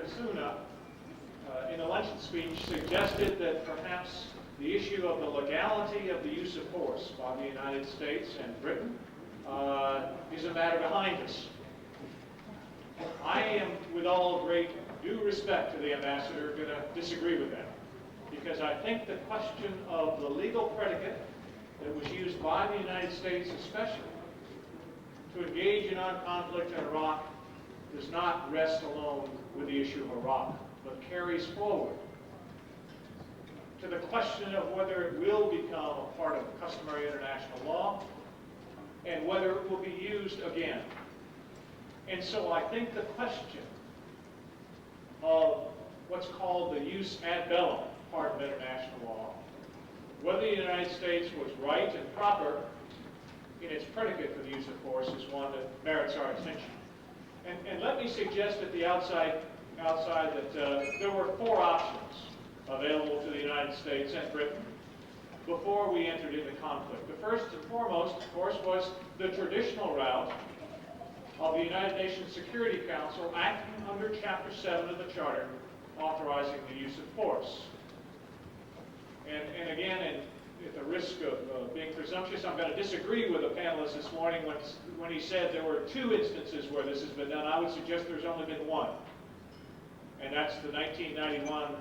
Kasuna, in a luncheon speech, suggested that perhaps the issue of the legality of the use of force by the United States and Britain is a matter behind us. I am, with all great due respect to the ambassador, going to disagree with that, because I think the question of the legal predicate that was used by the United States especially to engage in armed conflict in Iraq does not rest alone with the issue of Iraq, but carries forward to the question of whether it will become a part of customary international law and whether it will be used again. And so I think the question of what's called the use ad bellum part of international law, whether the United States was right and proper in its predicate for the use of force, is one that merits our attention. And let me suggest at the outside that there were four options available to the United States and Britain before we entered into conflict. The first and foremost, of course, was the traditional route of the United Nations Security Council acting under Chapter 7 of the Charter, authorizing the use of force. And again, at the risk of being presumptuous, I'm going to disagree with the panelist this morning when he said there were two instances where this has been done. I would suggest there's only been one, and that's the 1991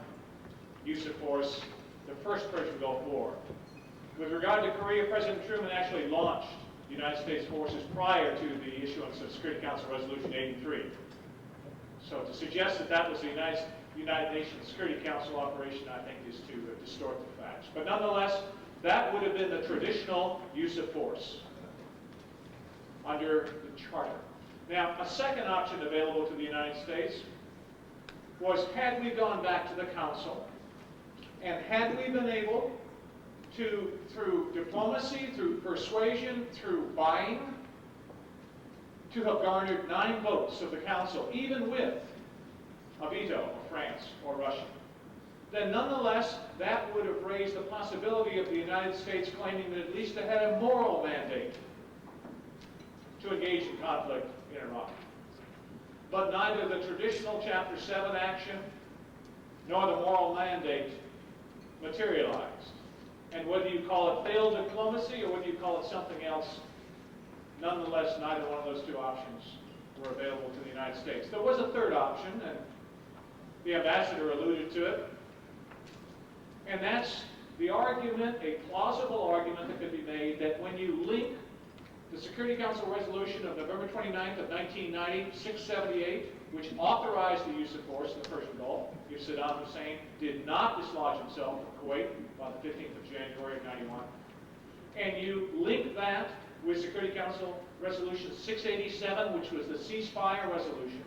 use of force, the first Persian Gulf War. With regard to Korea, President Truman actually launched the United States forces prior to the issuance of Security Council Resolution 83. So to suggest that that was the United Nations Security Council operation, I think, is to distort the facts. But nonetheless, that would have been the traditional use of force under the Charter. Now, a second option available to the United States was, had we gone back to the Council, and had we been able to, through diplomacy, through persuasion, through buying, to have garnered 9 votes of the Council, even with a veto of France or Russia, then nonetheless that would have raised the possibility of the United States claiming that at least it had a moral mandate to engage in conflict in Iraq. But neither the traditional Chapter 7 action nor the moral mandate materialized. And whether you call it failed diplomacy or whether you call it something else, nonetheless, neither one of those two options were available to the United States. There was a third option, and the ambassador alluded to it, and that's the argument, a plausible argument that could be made, that when you link the Security Council resolution of November 29th of 1990, 678, which authorized the use of force in the Persian Gulf if Saddam Hussein did not dislodge himself from Kuwait by the 15th of January of 91, and you link that with Security Council Resolution 687, which was the ceasefire resolution,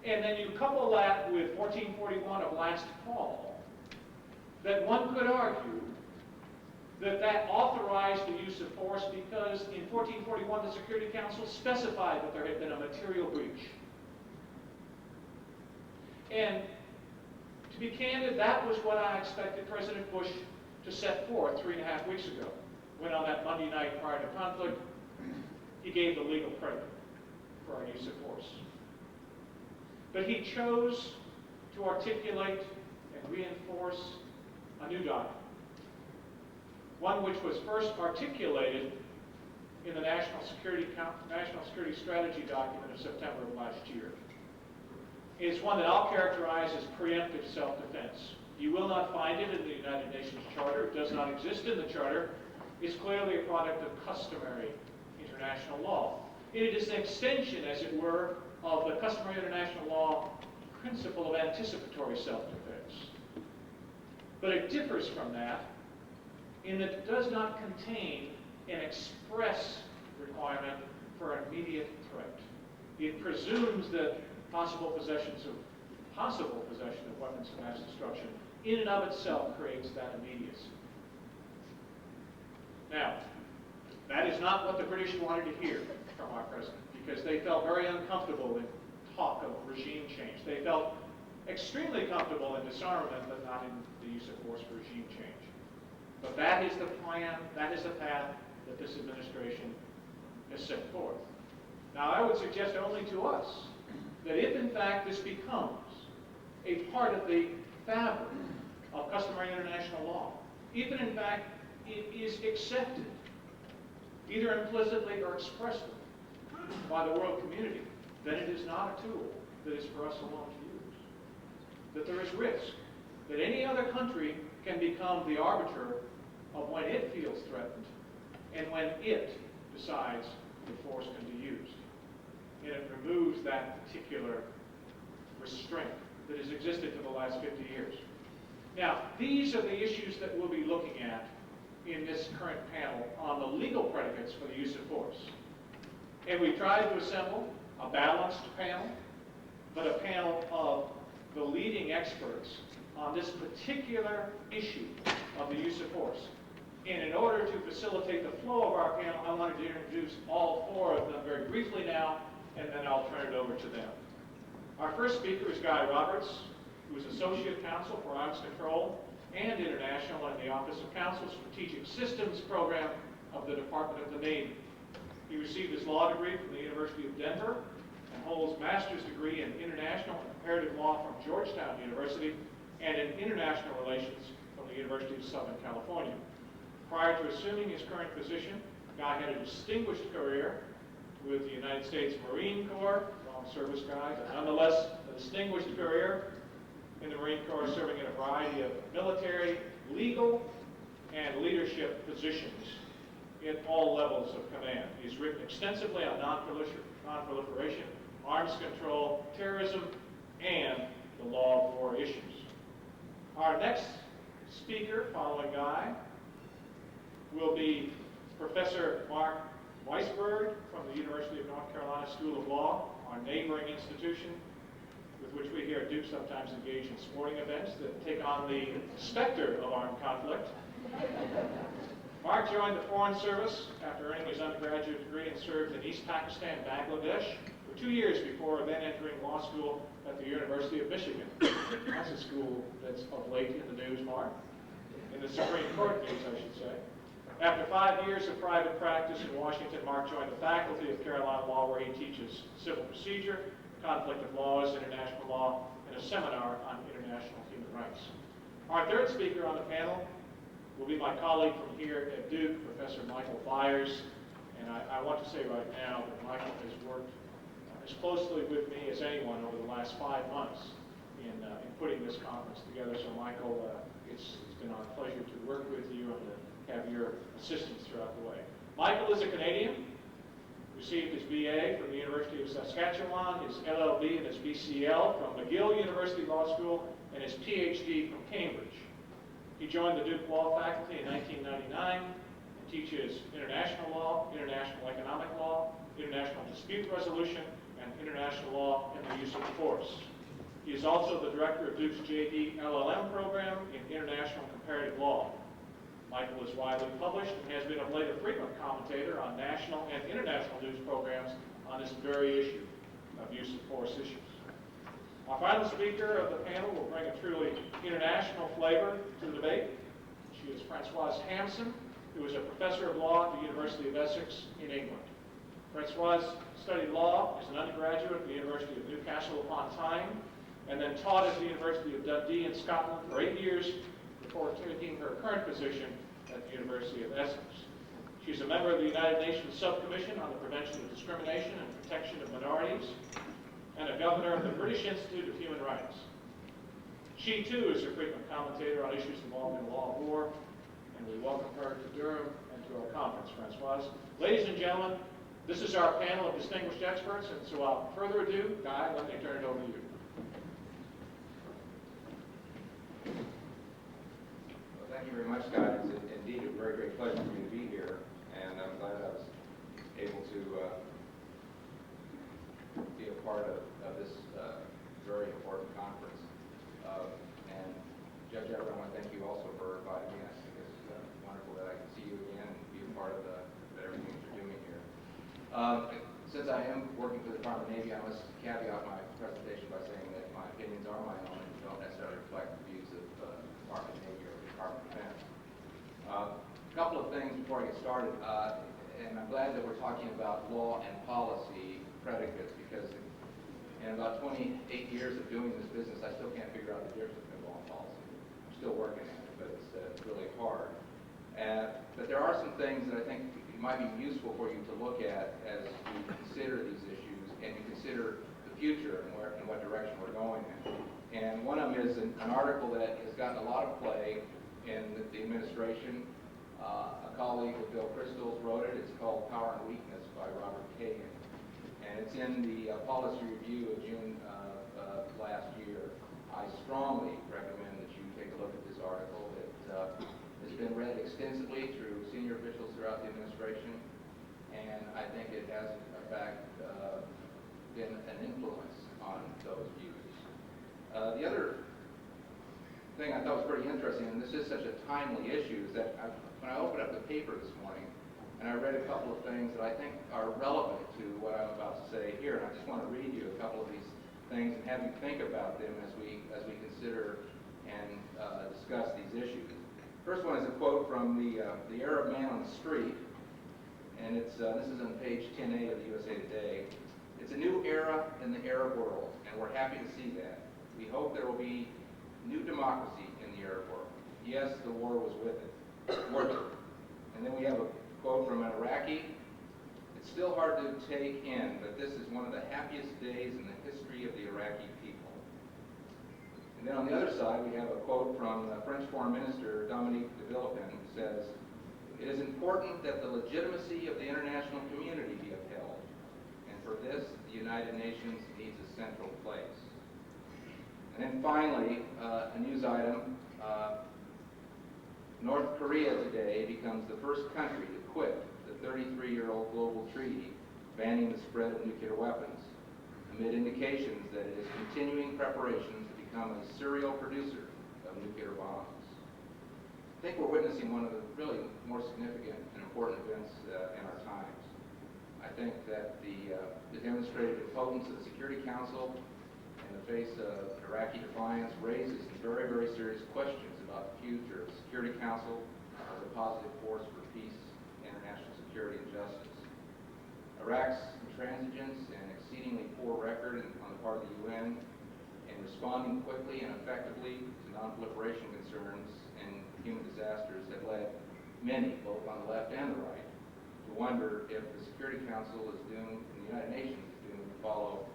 and then you couple that with 1441 of last fall, that one could argue that that authorized the use of force because in 1441 the Security Council specified that there had been a material breach. And to be candid, that was what I expected President Bush to set forth 3.5 weeks ago, when on that Monday night prior to conflict, he gave the legal predicate for our use of force. But he chose to articulate and reinforce a new document, one which was first articulated in the National Security Strategy document of September of last year. It is one that I'll characterize as preemptive self-defense. You will not find it in the United Nations Charter. It does not exist in the Charter. It's clearly a product of customary international law. It is an extension, as it were, of the customary international law principle of anticipatory self-defense. But it differs from that in that it does not contain an express requirement for an immediate threat. It presumes that possible possession of weapons of mass destruction in and of itself creates that immediacy. Now, that is not what the British wanted to hear from our president, because they felt very uncomfortable in talk of regime change. They felt extremely comfortable in disarmament, but not in the use of force for regime change. But that is the plan, that is the path that this administration has set forth. Now, I would suggest only to us that if, in fact, this becomes a part of the fabric of customary international law. Even in fact, it is accepted, either implicitly or expressly, by the world community, then it is not a tool that is for us alone to use. That there is risk, that any other country can become the arbiter of when it feels threatened and when it decides that force can be used. And it removes that particular restraint that has existed for the last 50 years. Now, these are the issues that we'll be looking at in this current panel on the legal predicates for the use of force. And we tried to assemble a balanced panel, but a panel of the leading experts on this particular issue of the use of force. And in order to facilitate the flow of our panel, I wanted to introduce all four of them very briefly now, and then I'll turn it over to them. Our first speaker is Guy Roberts, who is Associate Counsel for Arms Control and International in the Office of Counsel Strategic Systems Program of the Department of the Navy. He received his law degree from the University of Denver and holds a master's degree in international and comparative law from Georgetown University and in international relations from the University of Southern California. Prior to assuming his current position, Guy had a distinguished career with the United States Marine Corps, long service guy, but nonetheless a distinguished career in the Marine Corps, serving in a variety of military, legal, and leadership positions in all levels of command. He's written extensively on non-proliferation, arms control, terrorism, and the law of war issues. Our next speaker, following Guy, will be Professor Mark Weisburd from the University of North Carolina School of Law, our neighboring institution, with which we here at Duke sometimes engage in sporting events that take on the specter of armed conflict. Mark joined the Foreign Service after earning his undergraduate degree and served in East Pakistan, Bangladesh, for 2 years before then entering law school at the University of Michigan. That's a school that's of late in the news, Mark. In the Supreme Court news, I should say. After 5 years of private practice in Washington, Mark joined the faculty of Carolina Law, where he teaches civil procedure, conflict of laws, international law, and a seminar on international human rights. Our third speaker on the panel will be my colleague from here at Duke, Professor Michael Byers. And I want to say right now that Michael has worked as closely with me as anyone over the last 5 months in putting this conference together. So Michael, it's been our pleasure to work with you and to have your assistance throughout the way. Michael is a Canadian, received his BA from the University of Saskatchewan, his LLB and his BCL from McGill University Law School, and his PhD from Cambridge. He joined the Duke Law faculty in 1999 and teaches international law, international economic law, international dispute resolution, and international law and the use of force. He is also the director of Duke's JD LLM program in international comparative law. Michael is widely published and has been of late a frequent commentator on national and international news programs on this very issue of use of force issues. Our final speaker of the panel will bring a truly international flavor to the debate. She is Francoise Hampson, who is a professor of law at the University of Essex in England. Francoise studied law as an undergraduate at the University of Newcastle upon Tyne, and then taught at the University of Dundee in Scotland for 8 years before taking her current position at the University of Essex. She's a member of the United Nations Subcommission on the Prevention of Discrimination and Protection of Minorities, and a governor of the British Institute of Human Rights. She, too, is a frequent commentator on issues involving law of war, and we welcome her to Durham and to our conference, Francoise. Ladies and gentlemen, this is our panel of distinguished experts, and so without further ado, Guy, let me turn it over to you. Well, thank you very much, Scott. It's indeed a very great pleasure for me to be here, and I'm glad I was able to be a part of this very important conference. And Judge Everett, I want to thank you also for inviting me. I think it's wonderful that I can see you again and be a part of everything that you're doing here. Since I am working for the Department of the Navy, I must caveat my presentation by saying that my opinions are my own and don't necessarily reflect the views of the Department of the Navy or the Department of Defense. A couple of things before I get started, and I'm glad that we're talking about law and policy predicates, because In about 28 years of doing this business, I still can't figure out the difference between law and policy. I'm still working at it, but it's really hard. But there are some things that I think might be useful for you to look at as you consider these issues and you consider the future and what direction we're going in. And one of them is an article that has gotten a lot of play in the administration. A colleague of Bill Crystal's wrote it. It's called Power and Weakness by Robert Kagan. And it's in the Policy Review of June last year. I strongly recommend that you take a look at this article. It's been read extensively through senior officials throughout the administration, and I think it has, in fact, been an influence on those views. The other thing I thought was pretty interesting, and this is such a timely issue, is that when I opened up the paper this morning, and I read a couple of things that I think are relevant to what I'm about to say here, and I just want to read you a couple of these things and have you think about them as we consider and discuss these issues. First one is a quote from the Arab Man on the Street, and this is on page 10A of the USA Today. It's a new era in the Arab world, and we're happy to see that. We hope there will be new democracy in the Arab world. Yes, the war was worth it. And then we have a quote from an Iraqi. It's still hard to take in, but this is one of the happiest days in the history of the Iraqi people. And then on the other side, we have a quote from the French Foreign Minister, Dominique de Villepin, who says, "It is important that the legitimacy of the international community be upheld, and for this, the United Nations needs a central place." And then finally, a news item, North Korea today becomes the first country to quit the 33-year-old global treaty banning the spread of nuclear weapons, amid indications that it is continuing preparations to become a serial producer of nuclear bombs. I think we're witnessing one of the really more significant and important events in our times. I think that the demonstrated impotence of the Security Council in the face of Iraqi defiance raises some very, very serious questions about the future of the Security Council as a positive force for peace, international security, and justice. Iraq's intransigence and exceedingly poor record on the part of the UN in responding quickly and effectively to non-proliferation concerns and human disasters have led many, both on the left and the right, to wonder if the Security Council is doomed, and the United Nations is doomed to follow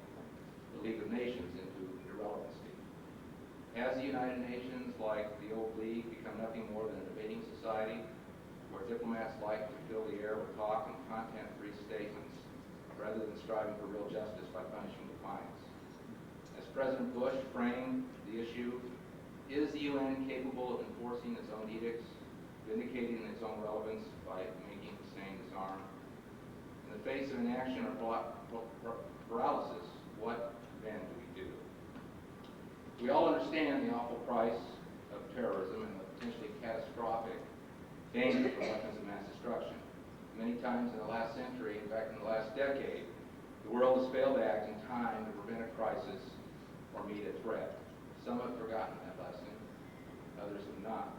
the League of Nations into irrelevancy. Has the United Nations, like the old League, become nothing more than a debating society where diplomats like to fill the air with talk and content-free statements rather than striving for real justice by punishing defiance? As President Bush framed the issue, is the UN capable of enforcing its own edicts, vindicating its own relevance by making Hussein disarm? In the face of inaction or paralysis, what then do we do? We all understand the awful price of terrorism and the potentially catastrophic danger from weapons of mass destruction. Many times in the last century, in fact in the last decade, the world has failed to act in time to prevent a crisis or meet a threat. Some have forgotten that lesson, others have not.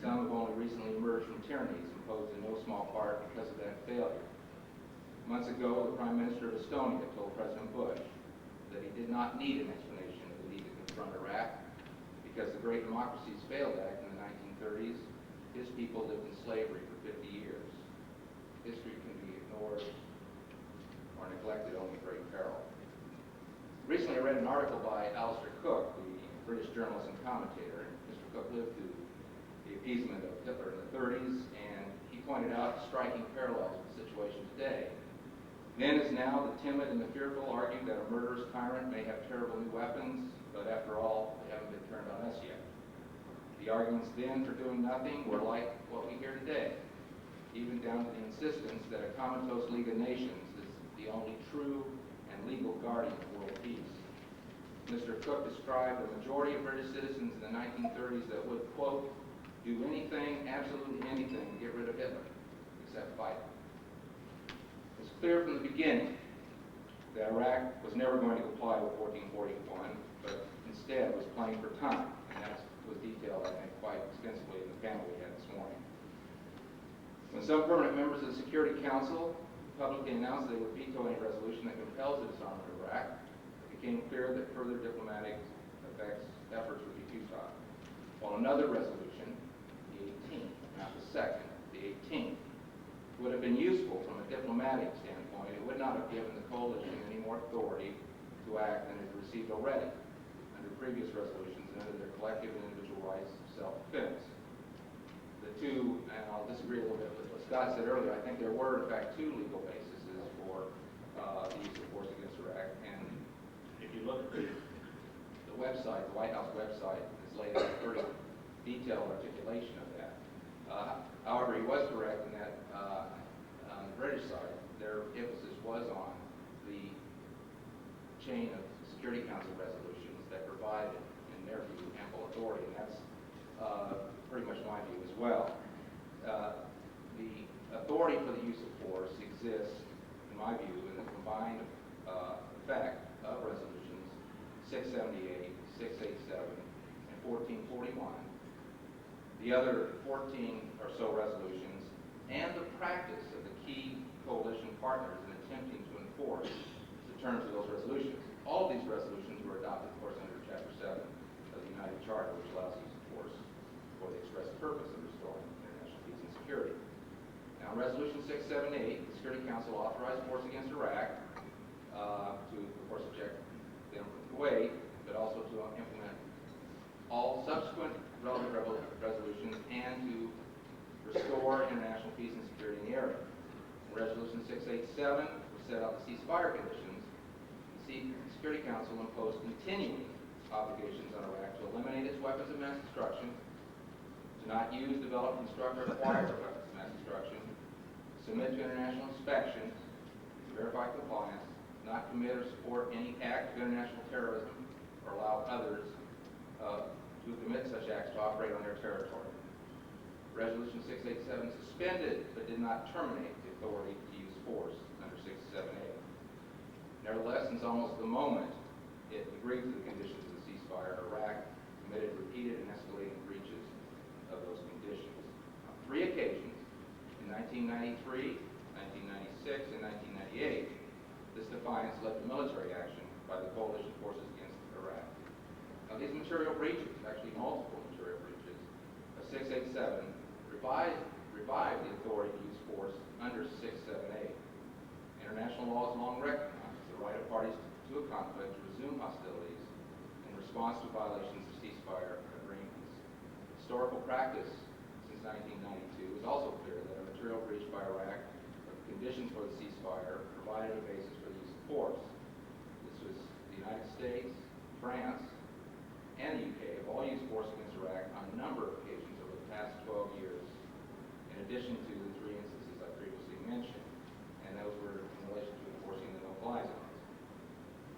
Some have only recently emerged from tyrannies imposed in no small part because of that failure. Months ago, the Prime Minister of Estonia told President Bush that he did not need an explanation of the need to confront Iraq because the great democracies failed to act in the 1930s. His people lived in slavery for 50 years. History can be ignored or neglected only at great peril. Recently, I read an article by Alistair Cook, the British journalist and commentator. Mr. Cook lived through the appeasement of Hitler in the 30s, and he pointed out striking parallels with the situation today. Then as now, the timid and the fearful argue that a murderous tyrant may have terrible new weapons, but after all, they haven't been turned on us yet. The arguments then for doing nothing were like what we hear today, even down to the insistence that a comatose League of Nations is the only true and legal guardian of world peace. Mr. Cook described a majority of British citizens in the 1930s that would, quote, do anything, absolutely anything, to get rid of Hitler, except fight. It was clear from the beginning that Iraq was never going to comply with 1441, but instead was playing for time, and that was detailed, I think, quite extensively in the panel we had this morning. When some permanent members of the Security Council publicly announced they would veto any resolution that compels the disarmament of Iraq, it became clear that further diplomatic efforts would be futile. While another resolution, the 18th, not the second, the 18th, would have been useful from a diplomatic standpoint, it would not have given the coalition any more authority to act than it received already under previous resolutions and under their collective and individual rights of self-defense. The two, and I'll disagree a little bit with what Scott said earlier, I think there were in fact two legal bases for the use of force against Iraq, and if you look at the website, the White House website, it's laid out a pretty detailed articulation of that. However, he was correct in that on the British side, their emphasis was on the chain of Security Council resolutions that provided, in their view, ample authority, and that's pretty much my view as well. The authority for the use of force exists, in my view, in the combined effect of resolutions 678, 687, and 1441. The other 14 or so resolutions, and the practice of the key coalition partners in attempting to enforce the terms of those resolutions. All of these resolutions were adopted, of course, under Chapter 7 of the United Charter, which allows use of force for the express purpose of restoring international peace and security. Now, Resolution 678, the Security Council authorized force against Iraq to, of course, eject them from Kuwait, but also to implement all subsequent relevant resolutions and to restore international peace and security in the area. Resolution 687, which set out the ceasefire conditions, the Security Council imposed continuing obligations on Iraq to eliminate its weapons of mass destruction, to not use, develop, construct, or acquire weapons of mass destruction, submit to international inspection, verify compliance, not commit or support any act of international terrorism, or allow others to commit such acts to operate on their territory. Resolution 687 suspended but did not terminate the authority to use force under 678. Nevertheless, since almost the moment it agreed to the conditions of the ceasefire, Iraq committed repeated and escalating breaches of those conditions. On 3 occasions, in 1993, 1996, and 1998, this defiance led to military action by the coalition forces against Iraq. Now, these material breaches, actually multiple material breaches, of 687 revived the authority to use force under 678. International law has long recognized the right of parties to a conflict to resume hostilities in response to violations of ceasefire agreements. Historical practice since 1992 is also clear that a material breach by Iraq of the conditions for the ceasefire provided a basis for the use of force. This was the United States, France, and the UK have all used force against Iraq on a number of occasions over the past 12 years, in addition to the 3 instances I previously mentioned, and those were in relation to enforcing the no-fly zones.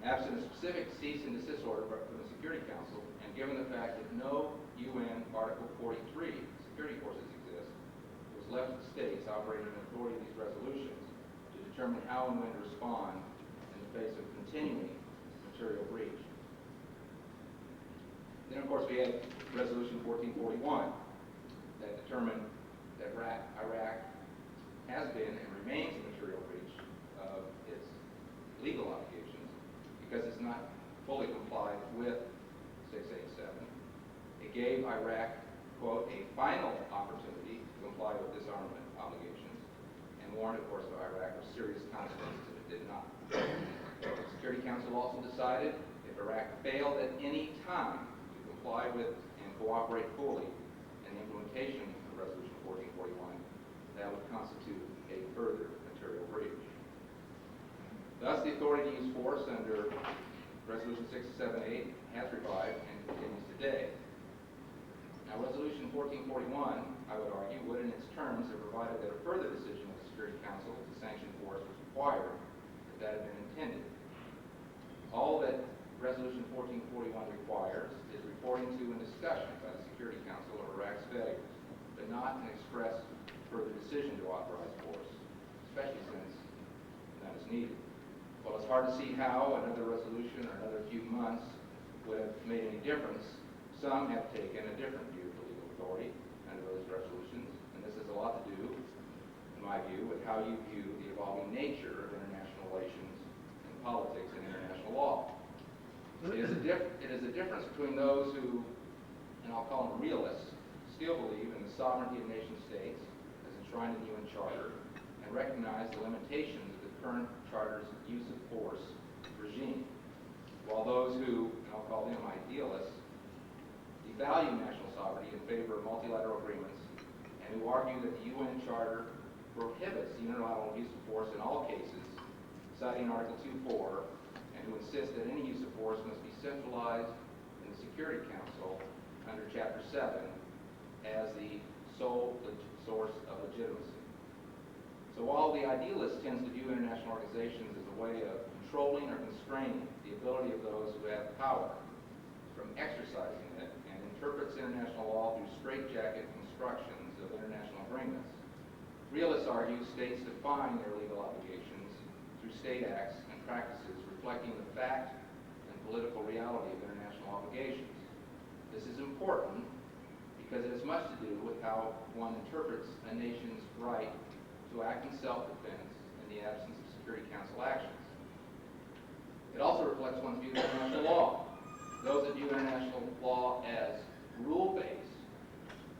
Absent a specific cease and desist order from the Security Council, and given the fact that no UN Article 43 security forces exist, it was left to the states operating in authority of these resolutions to determine how and when to respond in the face of continuing material breach. Then, of course, we had Resolution 1441 that determined that Iraq has been and remains in material breach of its legal obligations because it's not fully complied with 687. It gave Iraq, quote, a final opportunity to comply with disarmament obligations and warned, of course, Iraq of serious consequences if it did not. The Security Council also decided if Iraq failed at any time to comply with and cooperate fully in the implementation of Resolution 1441, that would constitute a further material breach. Thus, the authority to use force under Resolution 678 has revived and continues today. Now, Resolution 1441, I would argue, would in its terms have provided that a further decision of the Security Council to sanction force was required if that had been intended. All that Resolution 1441 requires is reporting to and discussion by the Security Council of Iraq's failures, but not an express further decision to authorize force, especially since none is needed. Well, it's hard to see how another resolution or another few months would have made any difference. Some have taken a different view of the legal authority under those resolutions, and this has a lot to do, in my view, with how you view the evolving nature of international relations and politics and international law. It is a difference between those who, and I'll call them realists, still believe in the sovereignty of nation states as enshrined in the UN Charter and recognize the limitations of the current Charter's use of force regime, while those who, and I'll call them idealists, devalue national sovereignty in favor of multilateral agreements and who argue that the UN Charter prohibits the unilateral use of force in all cases, citing Article 2.4, and who insist that any use of force must be centralized in the Security Council under Chapter 7 as the sole source of legitimacy. So while the idealist tends to view international organizations as a way of controlling or constraining the ability of those who have power from exercising it and interprets international law through straitjacket constructions of international agreements, realists argue states define their legal obligations through state acts and practices reflecting the fact and political reality of international obligations. This is important because it has much to do with how one interprets a nation's right to act in self-defense in the absence of Security Council actions. It also reflects one's view of international law. Those that view international law as rule-based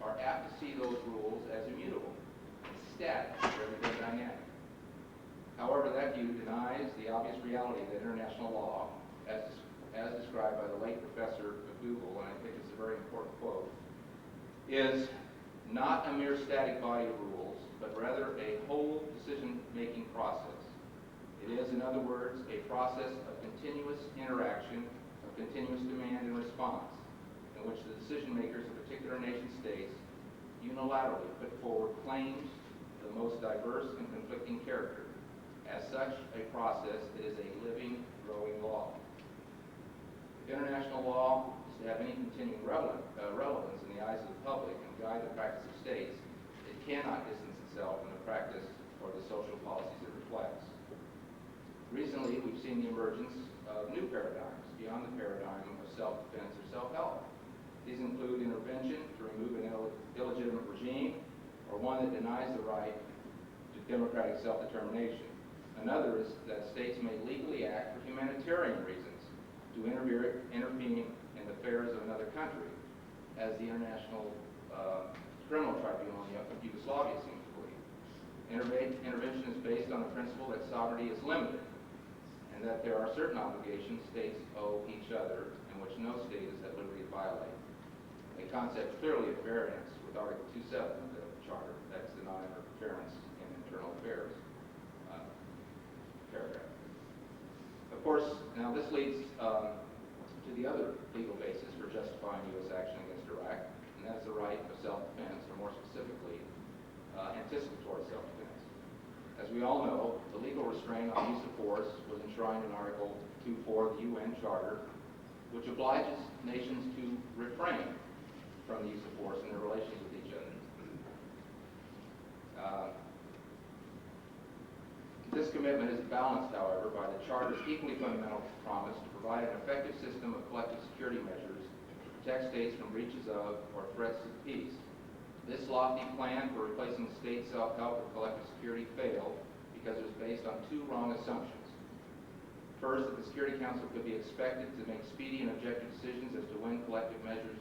are apt to see those rules as immutable, static, rather than dynamic. However, that view denies the obvious reality that international law, as described by the late professor of Google, and I think it's a very important quote, is not a mere static body of rules, but rather a whole decision-making process. It is, in other words, a process of continuous interaction, of continuous demand and response, in which the decision-makers of particular nation states unilaterally put forward claims of the most diverse and conflicting character. As such a process, it is a living, growing law. If international law is to have any continuing relevance in the eyes of the public and guide the practice of states, it cannot distance itself from the practice or the social policies it reflects. Recently, we've seen the emergence of new paradigms beyond the paradigm of self-defense or self-help. These include intervention to remove an illegitimate regime or one that denies the right to democratic self-determination. Another is that states may legally act for humanitarian reasons to intervene in the affairs of another country, as the International Criminal Tribunal in Yugoslavia seems to believe. Intervention is based on the principle that sovereignty is limited and that there are certain obligations states owe each other and which no state is at liberty to violate. A concept clearly at variance with Article 2.7 of the Charter, that's the non-interference in internal affairs paragraph. Of course, now this leads to the other legal basis for justifying U.S. action against Iraq, and that's the right of self-defense, or more specifically, anticipatory self-defense. As we all know, the legal restraint on use of force was enshrined in Article 2.4 of the UN Charter, which obliges nations to refrain from the use of force in their relations with each other. This commitment is balanced, however, by the Charter's equally fundamental promise to provide an effective system of collective security measures to protect states from breaches of or threats to peace. This lofty plan for replacing state self-help with collective security failed because it was based on two wrong assumptions. First, that the Security Council could be expected to make speedy and objective decisions as to when collective measures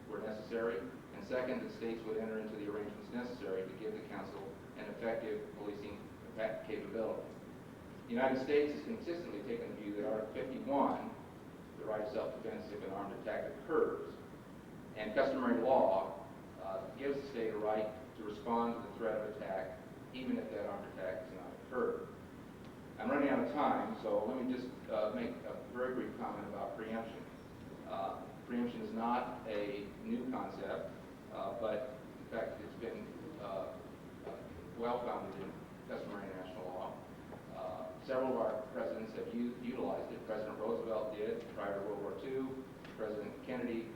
were necessary, and second, that states would enter into the arrangements necessary to give the Council an effective policing capability. The United States has consistently taken the view that Article 51, the right of self-defense if an armed attack occurs, and customary law gives the state a right to respond to the threat of attack even if that armed attack has not occurred. I'm running out of time, so let me just make a very brief comment about preemption. Preemption is not a new concept, but in fact it's been well-founded in customary international law. Several of our presidents have utilized it. President Roosevelt did prior to World War II. President Kennedy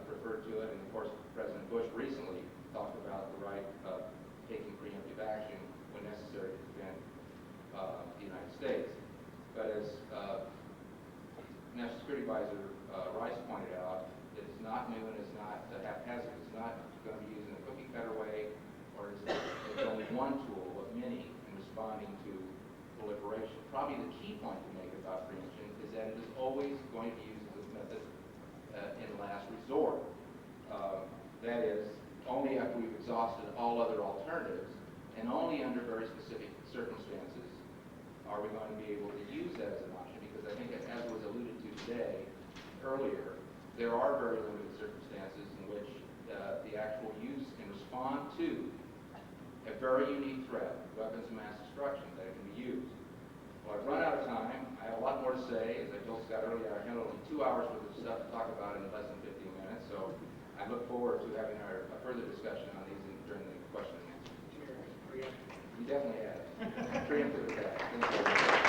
referred to it, and of course President Bush recently talked about the right of taking preemptive action when necessary to defend the United States. But as National Security Advisor Rice pointed out, it is not new and is not haphazard. It's not going to be used in a cookie-cutter way, or it's only one tool of many in responding to proliferation. Probably the key point to make about preemption is that it is always going to be used method in last resort. That is, only after we've exhausted all other alternatives, and only under very specific circumstances are we going to be able to use that as an option, because I think, as was alluded to today, earlier, there are very limited circumstances in which the actual use can respond to a very unique threat, weapons of mass destruction, that it can be used. Well, I've run out of time. I have a lot more to say. As I told Scott earlier, I had only 2 hours worth of stuff to talk about in less than 15 minutes, so I look forward to having a further discussion on these during the question and answer. You definitely have. Preemptive attack. Thank you very much.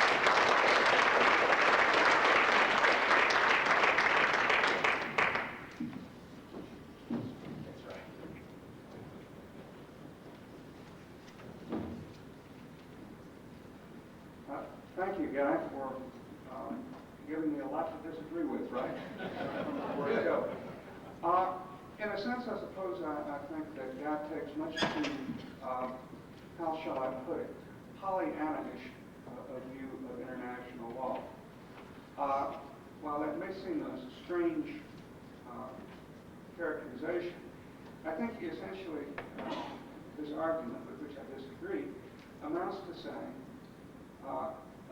That's right. Thank you, Guy, for giving me a lot to disagree with, right? Where to go? In a sense, I suppose I think that Guy takes much too, how shall I put it, Pollyanna-ish a view of international law. While that may seem a strange characterization, I think essentially this argument, with which I disagree, amounts to saying,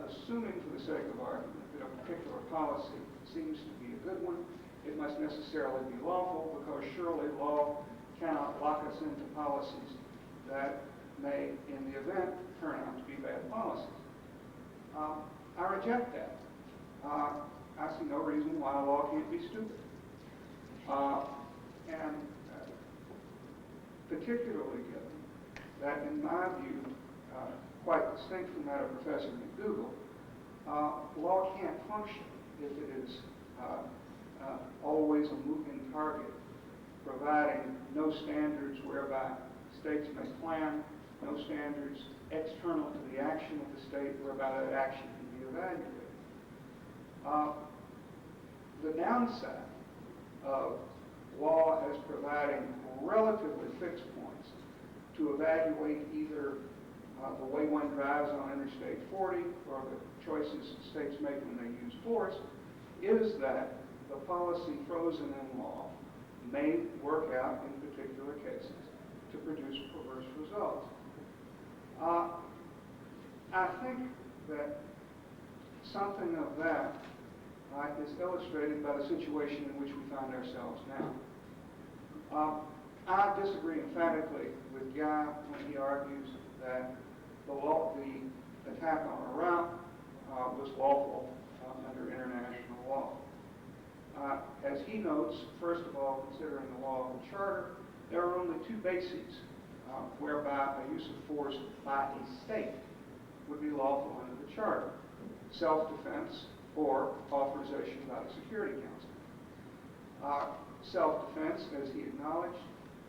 assuming for the sake of argument that a particular policy seems to be a good one, it must necessarily be lawful, because surely law cannot lock us into policies that may, in the event, turn out to be bad policies. I reject that. I see no reason why law can't be stupid. And particularly given that, in my view, quite distinct from that of Professor McDougall, law can't function if it is always a moving target, providing no standards whereby states may plan, no standards external to the action of the state whereby that action can be evaluated. The downside of law as providing relatively fixed points to evaluate either the way one drives on Interstate 40 or the choices states make when they use force is that the policy frozen in law may work out in particular cases to produce perverse results. I think that something of that is illustrated by the situation in which we find ourselves now. I disagree emphatically with Guy when he argues that the attack on Iraq was lawful under international law. As he notes, first of all, considering the law of the Charter, there are only two bases whereby a use of force by a state would be lawful under the Charter: self-defense or authorization by the Security Council. Self-defense, as he acknowledged,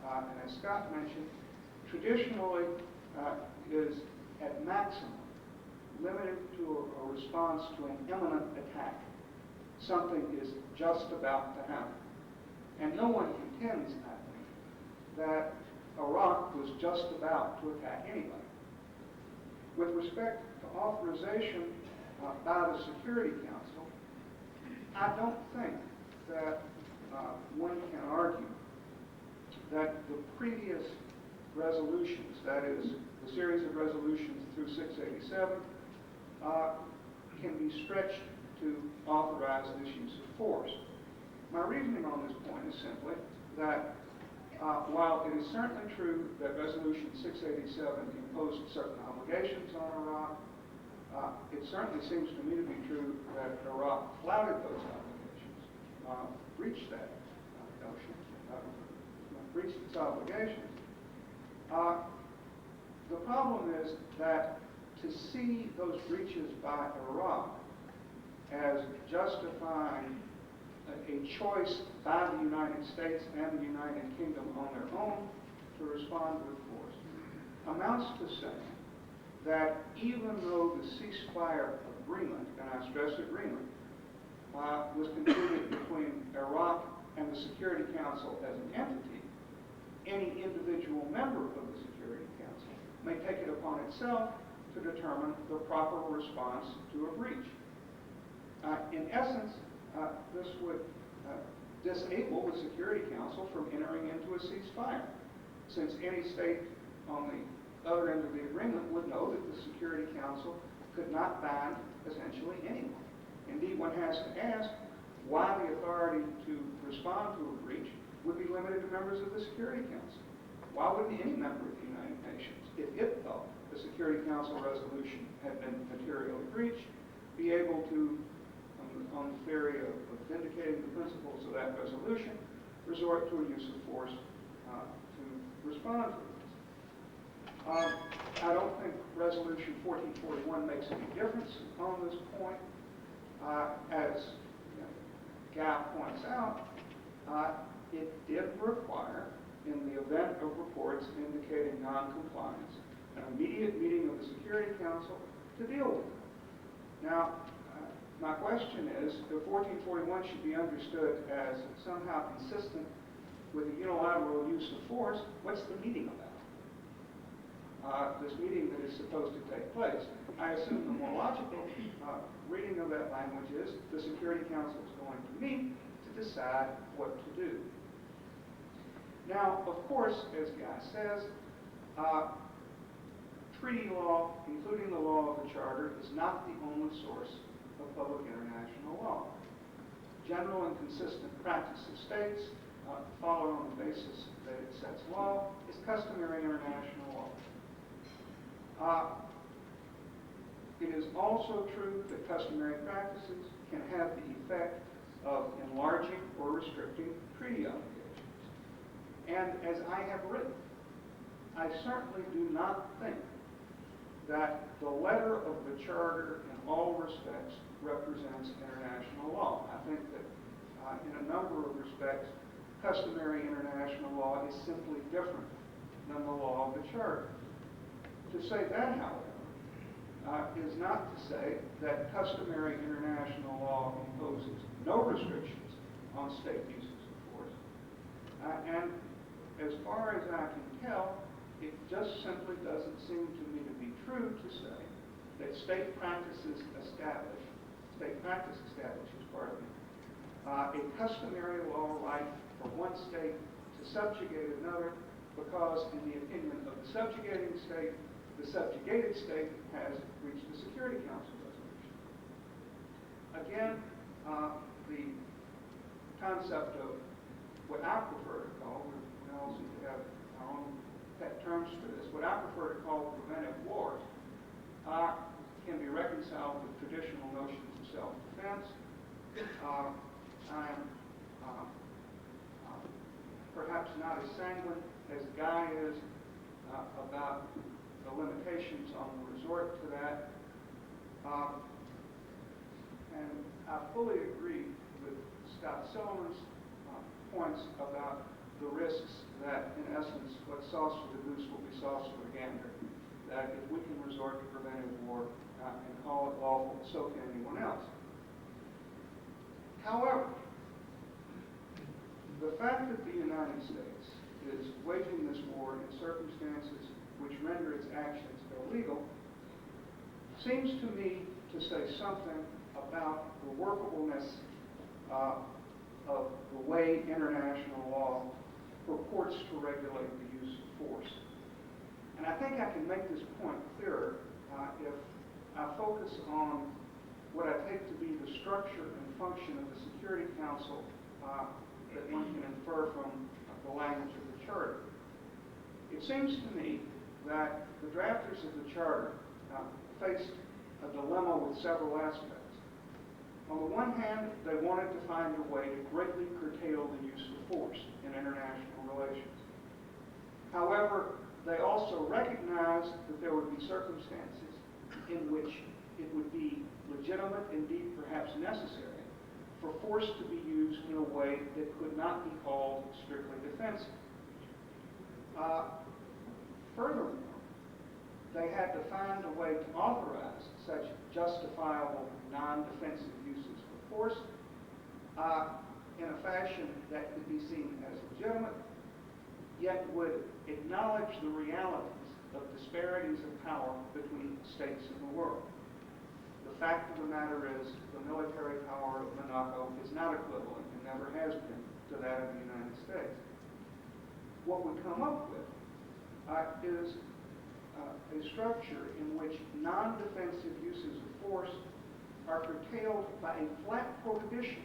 and as Scott mentioned, traditionally is at maximum limited to a response to an imminent attack. Something is just about to happen. And no one contends, I think, that Iraq was just about to attack anybody. With respect to authorization by the Security Council, I don't think that one can argue that the previous resolutions, that is, the series of resolutions through 687, can be stretched to authorize this use of force. My reasoning on this point is simply that while it is certainly true that Resolution 687 imposed certain obligations on Iraq, it certainly seems to me to be true that Iraq flouted those obligations, breached that notion, breached its obligations. The problem is that to see those breaches by Iraq as justifying a choice by the United States and the United Kingdom on their own to respond with force amounts to saying that even though the ceasefire agreement, and I stress agreement, was concluded between Iraq and the Security Council as an entity, any individual member of the Security Council may take it upon itself to determine the proper response to a breach. In essence, this would disable the Security Council from entering into a ceasefire, since any state on the other end of the agreement would know that the Security Council could not bind essentially anyone. Indeed, one has to ask why the authority to respond to a breach would be limited to members of the Security Council. Why wouldn't any member of the United Nations, if it thought the Security Council resolution had been materially breached, be able to, on the theory of vindicating the principles of that resolution, resort to a use of force to respond to it? I don't think Resolution 1441 makes any difference on this point. As Guy points out, it did require, in the event of reports indicating non-compliance, an immediate meeting of the Security Council to deal with it. Now, my question is, if 1441 should be understood as somehow consistent with the unilateral use of force, what's the meeting about? This meeting that is supposed to take place. I assume the more logical reading of that language is the Security Council is going to meet to decide what to do. Now, of course, as Guy says, treaty law, including the law of the Charter, is not the only source of public international law. General and consistent practice of states, followed on the basis that it sets law, is customary international law. It is also true that customary practices can have the effect of enlarging or restricting treaty obligations. And as I have written, I certainly do not think that the letter of the Charter in all respects represents international law. I think that in a number of respects, customary international law is simply different than the law of the Charter. To say that, however, is not to say that customary international law imposes no restrictions on state uses of force. And as far as I can tell, it just simply doesn't seem to me to be true to say that state practice establishes, a customary law right for one state to subjugate another because, in the opinion of the subjugating state, the subjugated state has reached the Security Council resolution. Again, the concept of what I prefer to call, we all seem to have our own pet terms for this, what I prefer to call preventive wars, can be reconciled with traditional notions of self-defense. I'm perhaps not as sanguine as Guy is about the limitations on the resort to that. And I fully agree with Scott Silliman's points about the risks that, in essence, what's sauce for the goose will be sauce for the gander. That if we can resort to preventive war and call it lawful, so can anyone else. However, the fact that the United States is waging this war in circumstances which render its actions illegal seems to me to say something about the workableness of the way international law purports to regulate the use of force. And I think I can make this point clearer if I focus on what I take to be the structure and function of the Security Council that one can infer from the language of the Charter. It seems to me that the drafters of the Charter faced a dilemma with several aspects. On the one hand, they wanted to find a way to greatly curtail the use of force in international relations. However, they also recognized that there would be circumstances in which it would be legitimate, indeed perhaps necessary, for force to be used in a way that could not be called strictly defensive. Furthermore, they had to find a way to authorize such justifiable non-defensive uses of force in a fashion that could be seen as legitimate, yet would acknowledge the realities of disparities of power between states in the world. The fact of the matter is the military power of Monaco is not equivalent in never has been to that of the United States. What we come up with is a structure in which non-defensive uses of force are curtailed by a flat prohibition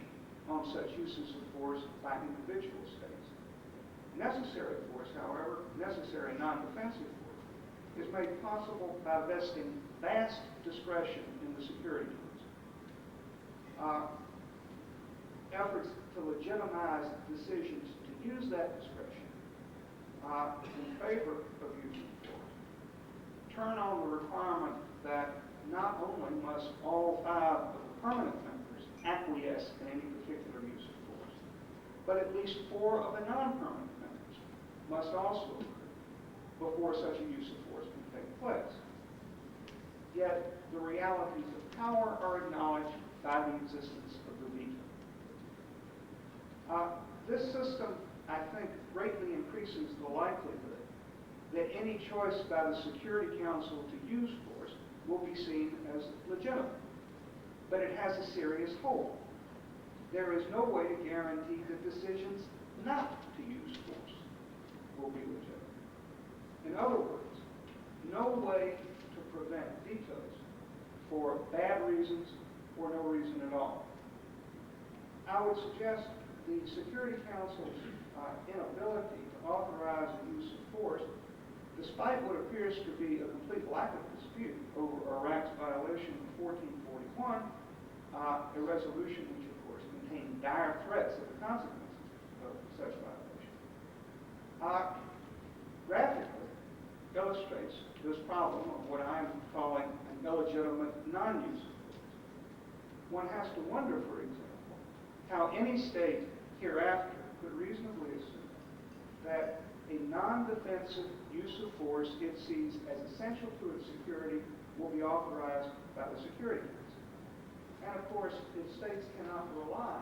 on such uses of force by individual states. Necessary force, however, necessary non-defensive force, is made possible by vesting vast discretion in the security council. Efforts to legitimize decisions to use that discretion in favor of use of force turn on the requirement that not only must all 5 of the permanent members acquiesce in any particular use of force, but at least 4 of the non-permanent members must also agree before such a use of force can take place. Yet the realities of power are acknowledged by the existence of the veto. This system, I think, greatly increases the likelihood that any choice by the Security Council to use force will be seen as legitimate. But it has a serious hole. There is no way to guarantee that decisions not to use force will be legitimate. In other words, no way to prevent vetoes for bad reasons or no reason at all. I would suggest the Security Council's inability to authorize the use of force, despite what appears to be a complete lack of dispute over Iraq's violation of 1441, a resolution which, of course, contained dire threats of the consequences of such violation, graphically illustrates this problem of what I'm calling an illegitimate non-use of force. One has to wonder, for example, how any state hereafter could reasonably assume that a non-defensive use of force it sees as essential to its security will be authorized by the Security Council. And of course, if states cannot rely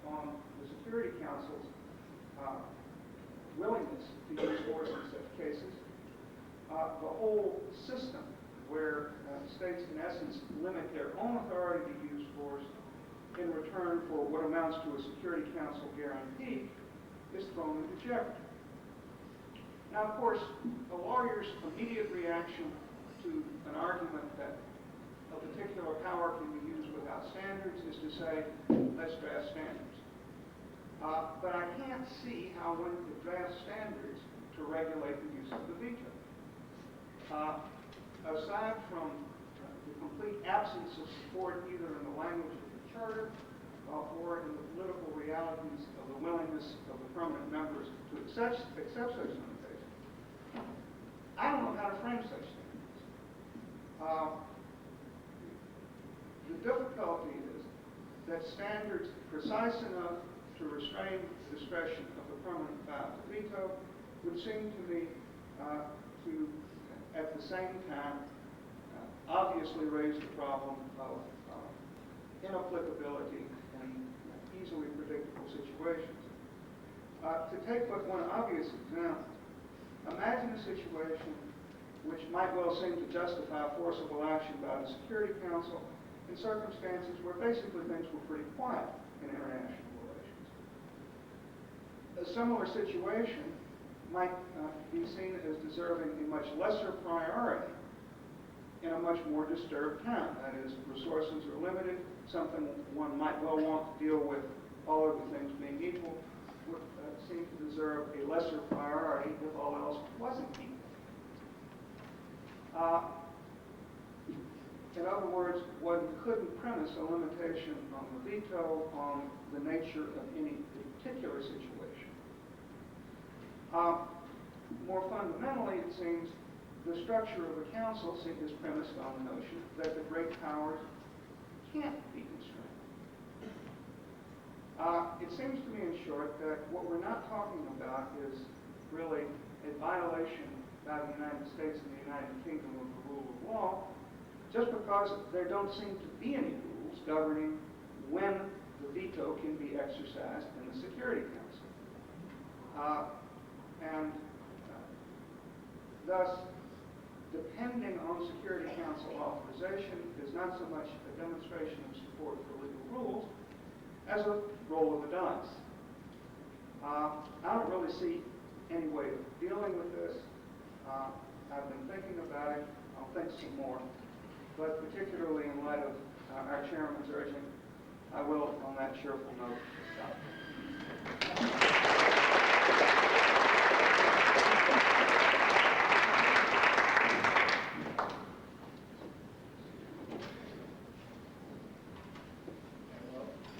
on the Security Council's willingness to use force in such cases, the whole system where states in essence limit their own authority to use force in return for what amounts to a Security Council guarantee is thrown into jeopardy. Now, of course, a lawyer's immediate reaction to an argument that a particular power can be used without standards is to say, let's draft standards. But I can't see how one could draft standards to regulate the use of the veto. Aside from the complete absence of support either in the language of the Charter or in the political realities of the willingness of the permanent members to accept such limitations, I don't know how to frame such standards. The difficulty is that standards precise enough to restrain the discretion of the permanent power to veto would seem to me to, at the same time, obviously raise the problem of inapplicability in easily predictable situations. To take but one obvious example, imagine a situation which might well seem to justify forcible action by the Security Council in circumstances where basically things were pretty quiet in international relations. A similar situation might be seen as deserving a much lesser priority in a much more disturbed town. That is, resources are limited, something one might well want to deal with, all other things being equal, would seem to deserve a lesser priority if all else wasn't equal. In other words, one couldn't premise a limitation on the veto on the nature of any particular situation. More fundamentally, it seems, the structure of the council is premised on the notion that the great powers can't be constrained. It seems to me, in short, that what we're not talking about is really a violation by the United States and the United Kingdom of the rule of law, just because there don't seem to be any rules governing when the veto can be exercised in the Security Council. Thus, depending on Security Council authorization is not so much a demonstration of support for legal rules as a roll of the dice. I don't really see any way of dealing with this. I've been thinking about it. I'll think some more. But particularly in light of our chairman's urging, I will, on that cheerful note, stop.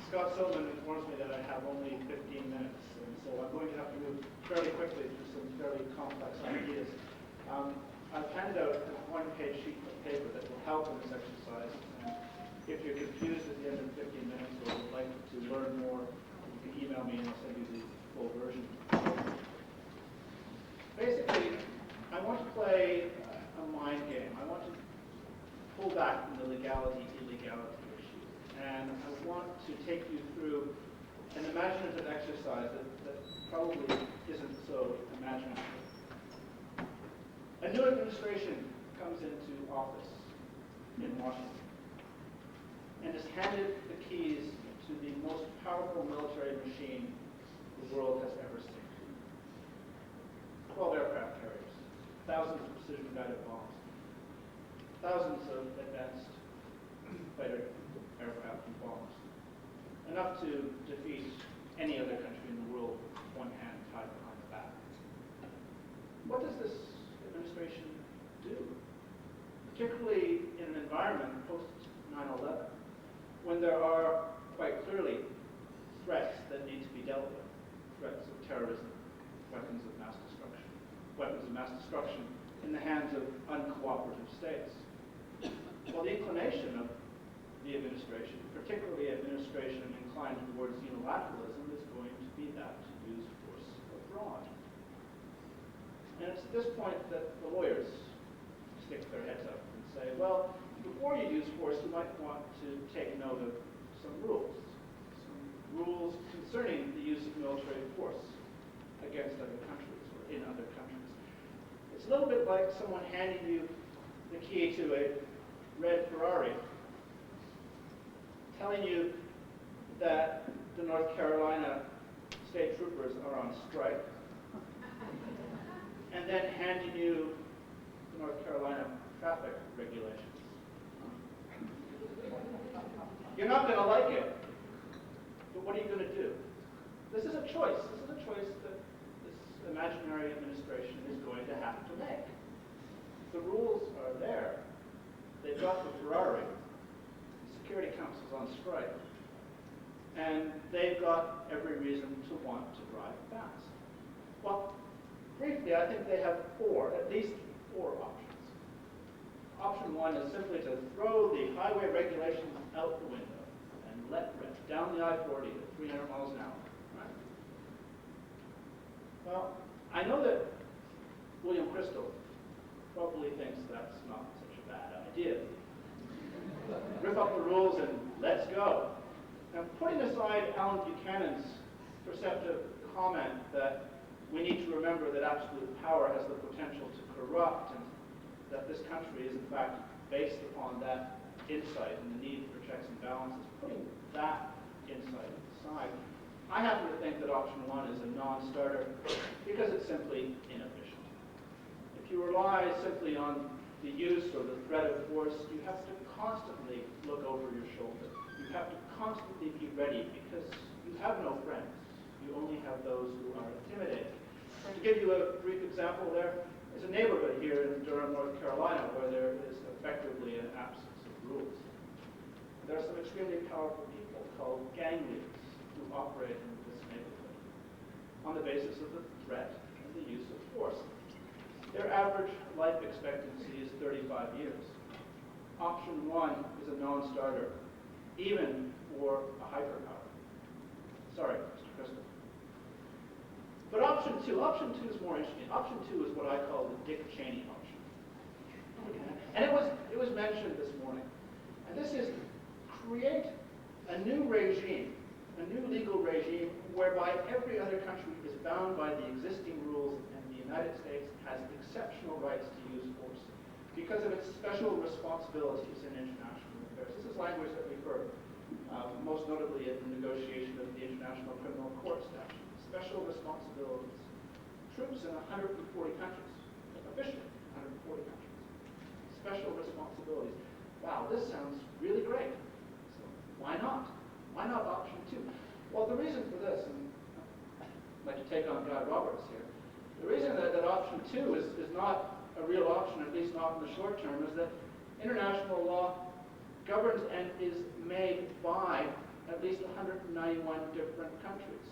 Scott Silliman informs me that I have only 15 minutes, and so I'm going to have to move fairly quickly through some fairly complex ideas. I've handed out a one-page sheet of paper that will help in this exercise. And if you're confused at the end of 15 minutes or would like to learn more, you can email me and I'll send you the full version. Basically, I want to play a mind game. I want to pull back from the legality-illegality issue. And I want to take you through an imaginative exercise that probably isn't so imaginative. A new administration comes into office in Washington and is handed the keys to the most powerful military machine the world has ever seen. 12 aircraft carriers, thousands of precision-guided bombs, thousands of advanced fighter aircraft and bombs, enough to defeat any other country in the world with one hand tied behind the back. What does this administration do? Particularly in an environment post 9/11, when there are quite clearly threats that need to be dealt with, threats of terrorism, weapons of mass destruction in the hands of uncooperative states. Well, the inclination of the administration, particularly administration inclined towards unilateralism, is going to be that to use force abroad. And it's at this point that the lawyers stick their heads up and say, well, before you use force, you might want to take note of some rules concerning the use of military force against other countries or in other countries. It's a little bit like someone handing you the key to a red Ferrari, telling you that the North Carolina state troopers are on strike, and then handing you the North Carolina traffic regulations. You're not going to like it, but what are you going to do? This is a choice. This is a choice that this imaginary administration is going to have to make. The rules are there. They've got the Ferrari. The Security Council's on strike. And they've got every reason to want to drive fast. Well, briefly, I think they have at least four options. Option one is simply to throw the highway regulations out the window and let rip down the I-40 at 300 miles an hour. Right? Well, I know that William Crystal probably thinks that's not such a bad idea. Rip up the rules and let's go. Now, putting aside Alan Buchanan's perceptive comment that we need to remember that absolute power has the potential to corrupt and that this country is in fact based upon that insight and the need for checks and balances, putting that insight aside, I happen to think that option one is a non-starter because it's simply inefficient. If you rely simply on the use or the threat of force, you have to constantly look over your shoulder. You have to constantly be ready because you have no friends. You only have those who are intimidated. To give you a brief example, there is a neighborhood here in Durham, North Carolina, where there is effectively an absence of rules. There are some extremely powerful people called gang leaders who operate in this neighborhood on the basis of the threat and the use of force. Their average life expectancy is 35 years. Option one is a non-starter, even for a hyperpower. Sorry, Mr. Crystal. But option two is more interesting. Option two is what I call the Dick Cheney option. And it was mentioned this morning. And this is create a new regime, a new legal regime whereby every other country is bound by the existing rules and the United States has exceptional rights to use force because of its special responsibilities in international affairs. This is language that we've heard most notably in the negotiation of the International Criminal Court statute. Special responsibilities. Troops in 140 countries, officially 140 countries. Special responsibilities. Wow, this sounds really great. So why not? Why not option 2? Well, the reason for this, and I'd like to take on Guy Roberts here, the reason that option 2 is not a real option, at least not in the short term, is that international law governs and is made by at least 191 different countries.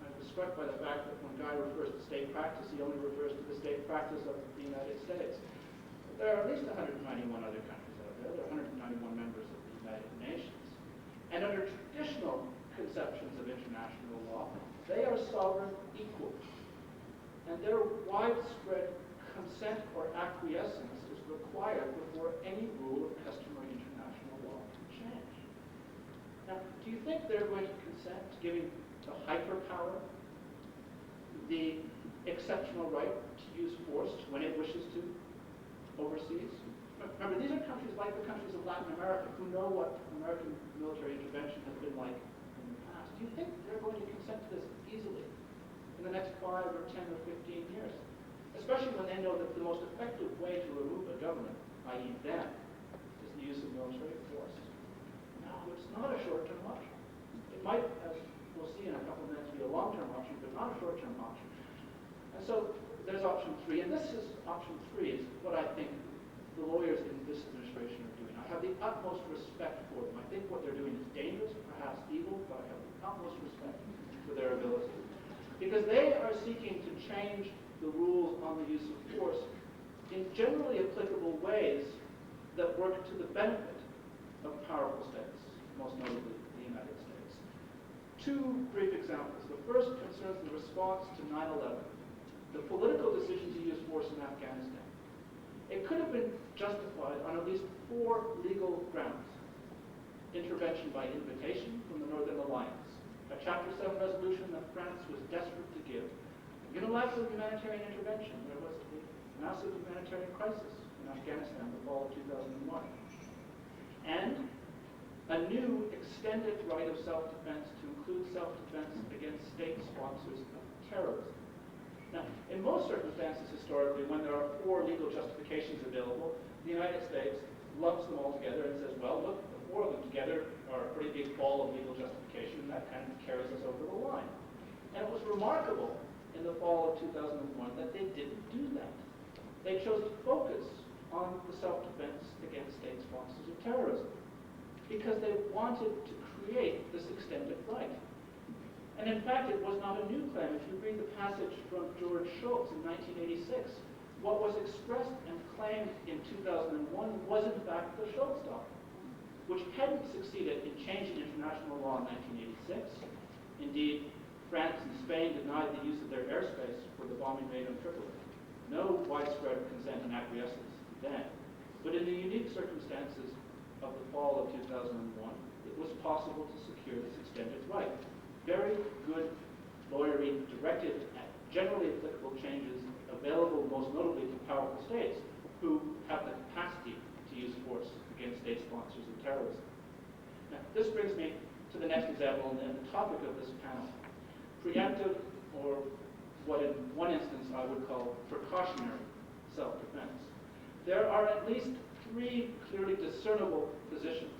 I was struck by the fact that when Guy refers to state practice, he only refers to the state practice of the United States. But there are at least 191 other countries out there. There are 191 members of the United Nations. And under traditional conceptions of international law, they are sovereign equals. And their widespread consent or acquiescence is required before any rule of customary international law can change. Now, do you think they're going to consent to giving the hyperpower the exceptional right to use force when it wishes to overseas? Remember, these are countries like the countries of Latin America who know what American military intervention has been like in the past. Do you think they're going to consent to this easily in the next 5 or 10 or 15 years? Especially when they know that the most effective way to remove a government, i.e. them, is the use of military force. No, it's not a short-term option. It might, as we'll see in a couple of minutes, be a long-term option, but not a short-term option. And so there's option 3, and this is option 3 is what I think the lawyers in this administration are doing. I have the utmost respect for them. I think what they're doing is dangerous, perhaps evil, but I have the utmost respect for their ability. Because they are seeking to change the rules on the use of force in generally applicable ways that work to the benefit of powerful states, most notably the United States. 2 brief examples. The first concerns the response to 9/11, the political decision to use force in Afghanistan. It could have been justified on at least 4 legal grounds. Intervention by invitation from the Northern Alliance, a Chapter 7 resolution that France was desperate to give, unilateral humanitarian intervention. There was a massive humanitarian crisis in Afghanistan in the fall of 2001. And a new extended right of self-defense to include self-defense against state sponsors of terrorism. Now, in most circumstances historically, when there are 4 legal justifications available, the United States lumps them all together and says, well, look, the 4 of them together are a pretty big ball of legal justification, and that kind of carries us over the line. And it was remarkable in the fall of 2001 that they didn't do that. They chose to focus on the self-defense against state sponsors of terrorism because they wanted to create this extended right. And in fact, it was not a new claim. If you read the passage from George Shultz in 1986, what was expressed and claimed in 2001 was in fact the Shultz doctrine, which hadn't succeeded in changing international law in 1986. Indeed, France and Spain denied the use of their airspace for the bombing raid on Tripoli. No widespread consent and acquiescence then. But in the unique circumstances of the fall of 2001, it was possible to secure this extended right. Very good lawyering directed at generally applicable changes available most notably to powerful states who have the capacity to use force against state sponsors of terrorism. Now, this brings me to the next example and the topic of this panel. Preemptive, or what in one instance I would call precautionary self-defense. There are at least 3 clearly discernible positions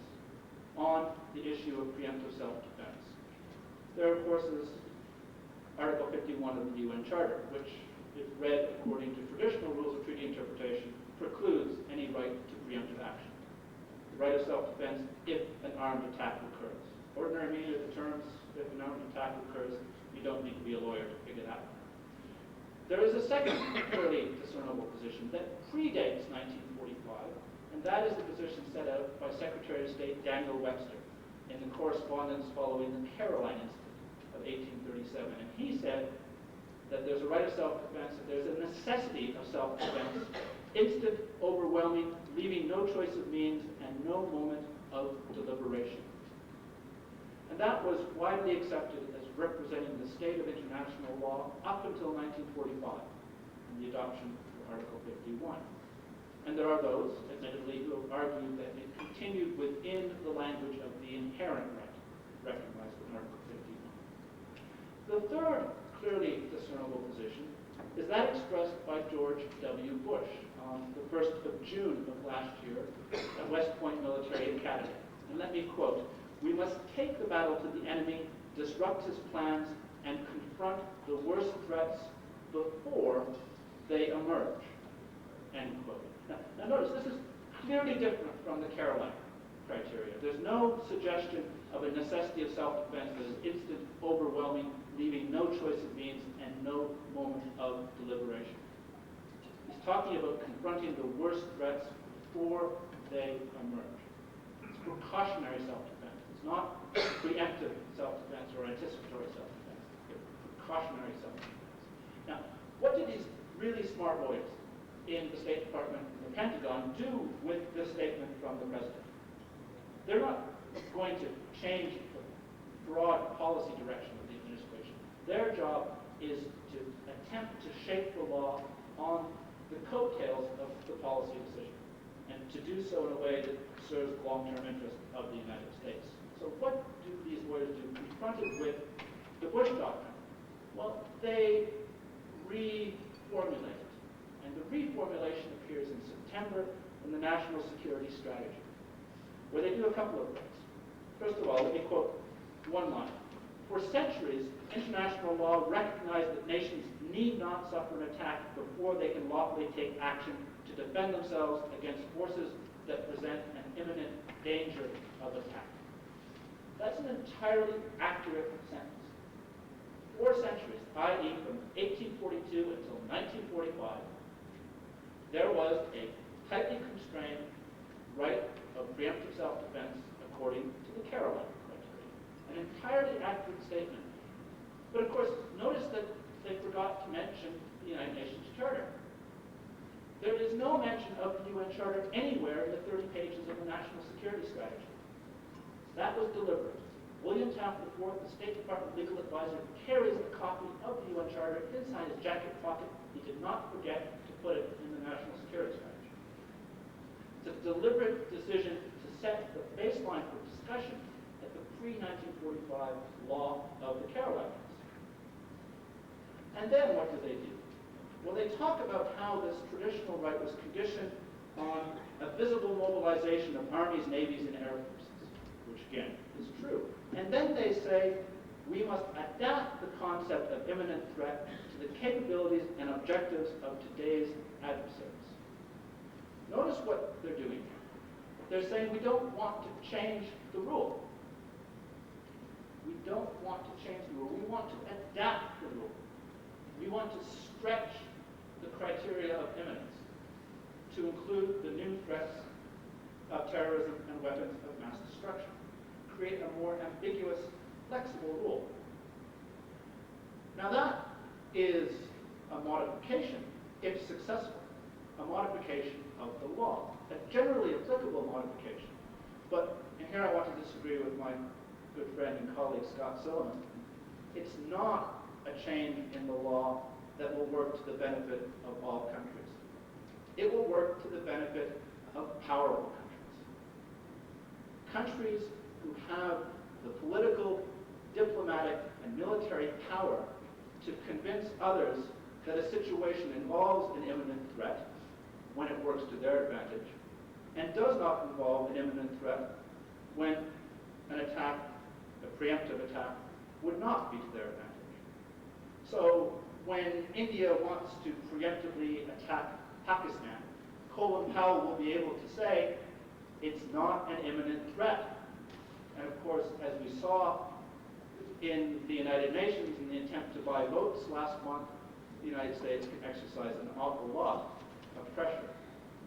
on the issue of preemptive self-defense. There, of course, is Article 51 of the UN Charter, which, if read according to traditional rules of treaty interpretation, precludes any right to preemptive action. The right of self-defense if an armed attack occurs. Ordinary meaning of the terms, if an armed attack occurs, you don't need to be a lawyer to figure that out. There is a second clearly discernible position that predates 1945, and that is the position set out by Secretary of State Daniel Webster in the correspondence following the Caroline Incident of 1837. And he said that there's a right of self-defense, that there's a necessity of self-defense, instant, overwhelming, leaving no choice of means, and no moment of deliberation. And that was widely accepted as representing the state of international law up until 1945, and the adoption of Article 51. And there are those, admittedly, who have argued that it continued within the language of the inherent right recognized in Article 51. The third clearly discernible position is that expressed by George W. Bush on the 1st of June of last year at West Point Military Academy. And let me quote, "We must take the battle to the enemy, disrupt his plans, and confront the worst threats before they emerge." End quote. Now notice, this is clearly different from the Caroline criteria. There's no suggestion of a necessity of self-defense that is instant, overwhelming, leaving no choice of means and no moment of deliberation. He's talking about confronting the worst threats before they emerge. It's precautionary self-defense. It's not preemptive self-defense or anticipatory self-defense. It's precautionary self-defense. Now, what did these really smart lawyers in the State Department and the Pentagon do with this statement from the President? They're not going to change the broad policy direction of the administration. Their job is to attempt to shape the law on the coattails of the policy decision, and to do so in a way that serves the long-term interest of the United States. So what do these lawyers do confronted with the Bush Doctrine? Well, they reformulate it. And the reformulation appears in September in the National Security Strategy, where they do a couple of things. First of all, let me quote one line. "For centuries, international law recognized that nations need not suffer an attack before they can lawfully take action to defend themselves against forces that present an imminent danger of attack." That's an entirely accurate sentence. 4 centuries, i.e. from 1842 until 1945, there was a tightly constrained right of preemptive self-defense according to the Caroline criteria. An entirely accurate statement. But of course, notice that they forgot to mention the United Nations Charter. There is no mention of the UN Charter anywhere in the 30 pages of the National Security Strategy. That was deliberate. William Taft IV, the State Department legal advisor, carries a copy of the UN Charter inside his jacket pocket. He did not forget to put it in the National Security Strategy. It's a deliberate decision to set the baseline for discussion at the pre-1945 law of the Caroline Acts. And then what do? Well, they talk about how this traditional right was conditioned on a visible mobilization of armies, navies, and air forces, which again is true. And then they say we must adapt the concept of imminent threat to the capabilities and objectives of today's adversaries. Notice what they're doing here. They're saying we don't want to change the rule. We don't want to change the rule. We want to adapt the rule. We want to stretch the criteria of imminence to include the new threats of terrorism and weapons of mass destruction. Create a more ambiguous, flexible rule. Now that is a modification, if successful, a modification of the law, a generally applicable modification. But, and here I want to disagree with my good friend and colleague Scott Silliman, it's not a change in the law that will work to the benefit of all countries. It will work to the benefit of powerful countries. Countries who have the political, diplomatic, and military power to convince others that a situation involves an imminent threat when it works to their advantage, and does not involve an imminent threat when an attack, a preemptive attack, would not be to their advantage. So when India wants to preemptively attack Pakistan, Colin Powell will be able to say, it's not an imminent threat. And of course, as we saw in the United Nations in the attempt to buy votes last month, the United States can exercise an awful lot of pressure,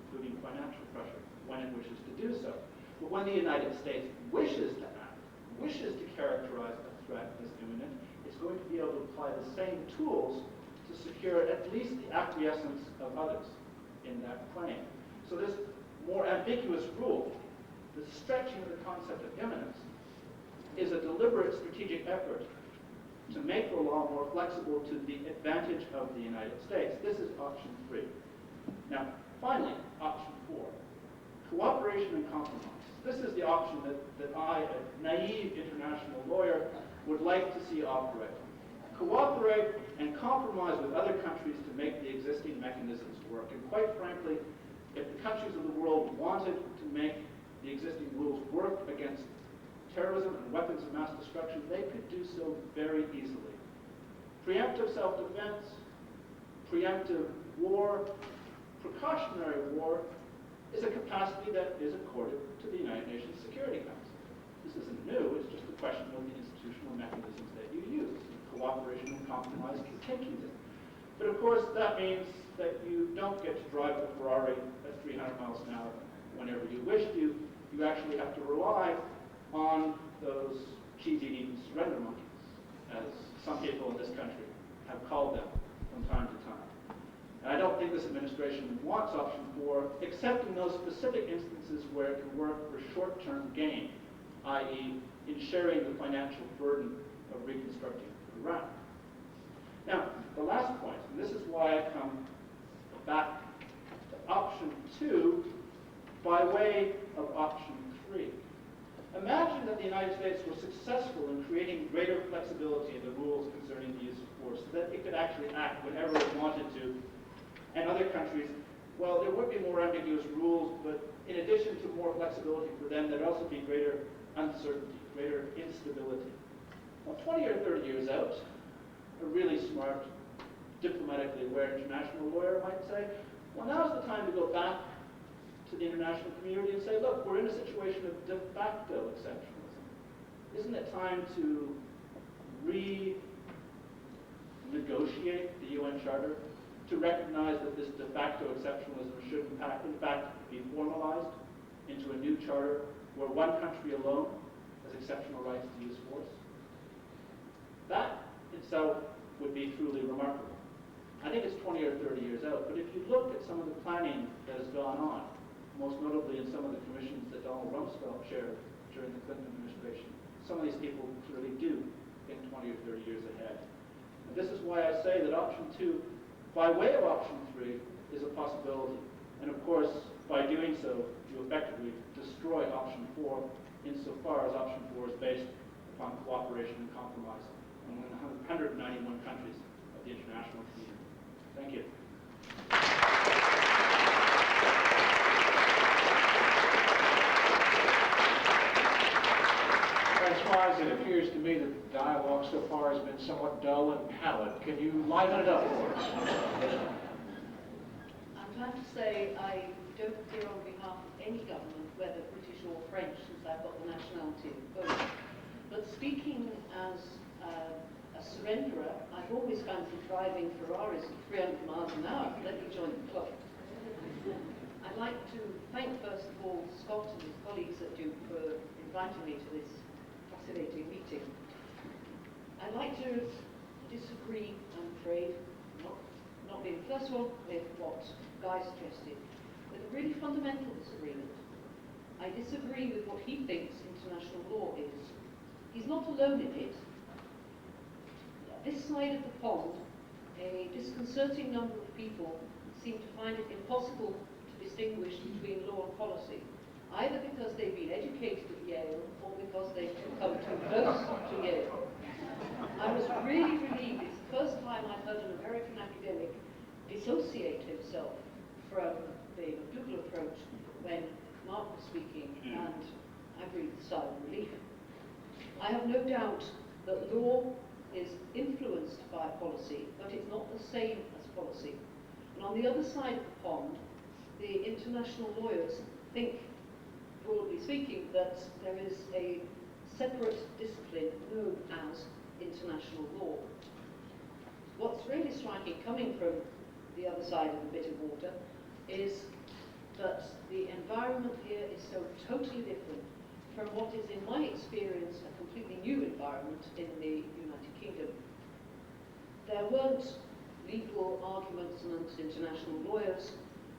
including financial pressure, when it wishes to do so. But when the United States wishes to act, wishes to characterize a threat as imminent, it's going to be able to apply the same tools to secure at least the acquiescence of others in that claim. So this more ambiguous rule, the stretching of the concept of imminence, is a deliberate strategic effort to make the law more flexible to the advantage of the United States. This is option 3. Now, finally, option Cooperation and compromise. This is the option that I, a naive international lawyer, would like to see operate. Cooperate and compromise with other countries to make the existing mechanisms work. And quite frankly, if the countries of the world wanted to make the existing rules work against terrorism and weapons of mass destruction, they could do so very easily. Preemptive self-defense, preemptive war, precautionary war is a capacity that is accorded to the United Nations Security Council. This isn't new, it's just a question of the institutional mechanisms that you use. Cooperation and compromise continue this. But of course, that means that you don't get to drive the Ferrari at 300 miles an hour whenever you wish to. You actually have to rely on those cheese-eating surrender monkeys, as some people in this country have called them from time to time. And I don't think this administration wants option 4, except in those specific instances where it can work for short-term gain, i.e. in sharing the financial burden of reconstructing Iraq. Now, the last point, and this is why I come back to option 2 by way of option 3. Imagine that the United States were successful in creating greater flexibility in the rules concerning the use of force, so that it could actually act whenever it wanted to. And other countries, well, there would be more ambiguous rules, but in addition to more flexibility for them, there'd also be greater uncertainty, greater instability. Well, 20 or 30 years out, a really smart, diplomatically aware international lawyer might say, well, now's the time to go back to the international community and say, look, we're in a situation of de facto exceptionalism. Isn't it time to renegotiate the UN Charter to recognize that this de facto exceptionalism should in fact be formalized into a new charter where one country alone has exceptional rights to use force? That itself would be truly remarkable. I think it's 20 or 30 years out, but if you look at some of the planning that has gone on, most notably in some of the commissions that Donald Rumsfeld chaired during the Clinton administration, some of these people clearly do think 20 or 30 years ahead. And this is why I say that option 2, by way of option 3, is a possibility. And of course, by doing so, you effectively destroy option 4 insofar as option 4 is based upon cooperation and compromise among the 191 countries of the international community. Thank you. Francoise, it appears to me that the dialogue so far has been somewhat dull and pallid. Can you liven it up for us? I'm glad to say I don't appear on behalf of any government, whether British or French, since I've got the nationality of both. But speaking as a surrenderer, I've always fancied driving Ferraris at 300 miles an hour. Let me join the club. I'd like to thank, first of all, Scott and his colleagues at Duke for inviting me to this fascinating meeting. I'd like to disagree, I'm afraid, not being the first one, with what Guy suggested, with a really fundamental disagreement. I disagree with what he thinks international law is. He's not alone in it. This side of the pond, a disconcerting number of people seem to find it impossible to distinguish between law and policy, either because they've been educated at Yale or because they've come too close to Yale. I was really relieved. It's the first time I've heard an American academic dissociate himself from the McDougall approach when Mark was speaking, and I breathed a sigh of relief. I have no doubt that law is influenced by policy, but it's not the same as policy. And on the other side of the pond, the international lawyers think, broadly speaking, that there is a separate discipline known as international law. What's really striking, coming from the other side of the bit of water, is that the environment here is so totally different from what is, in my experience, a completely new environment in the United Kingdom. There weren't legal arguments amongst international lawyers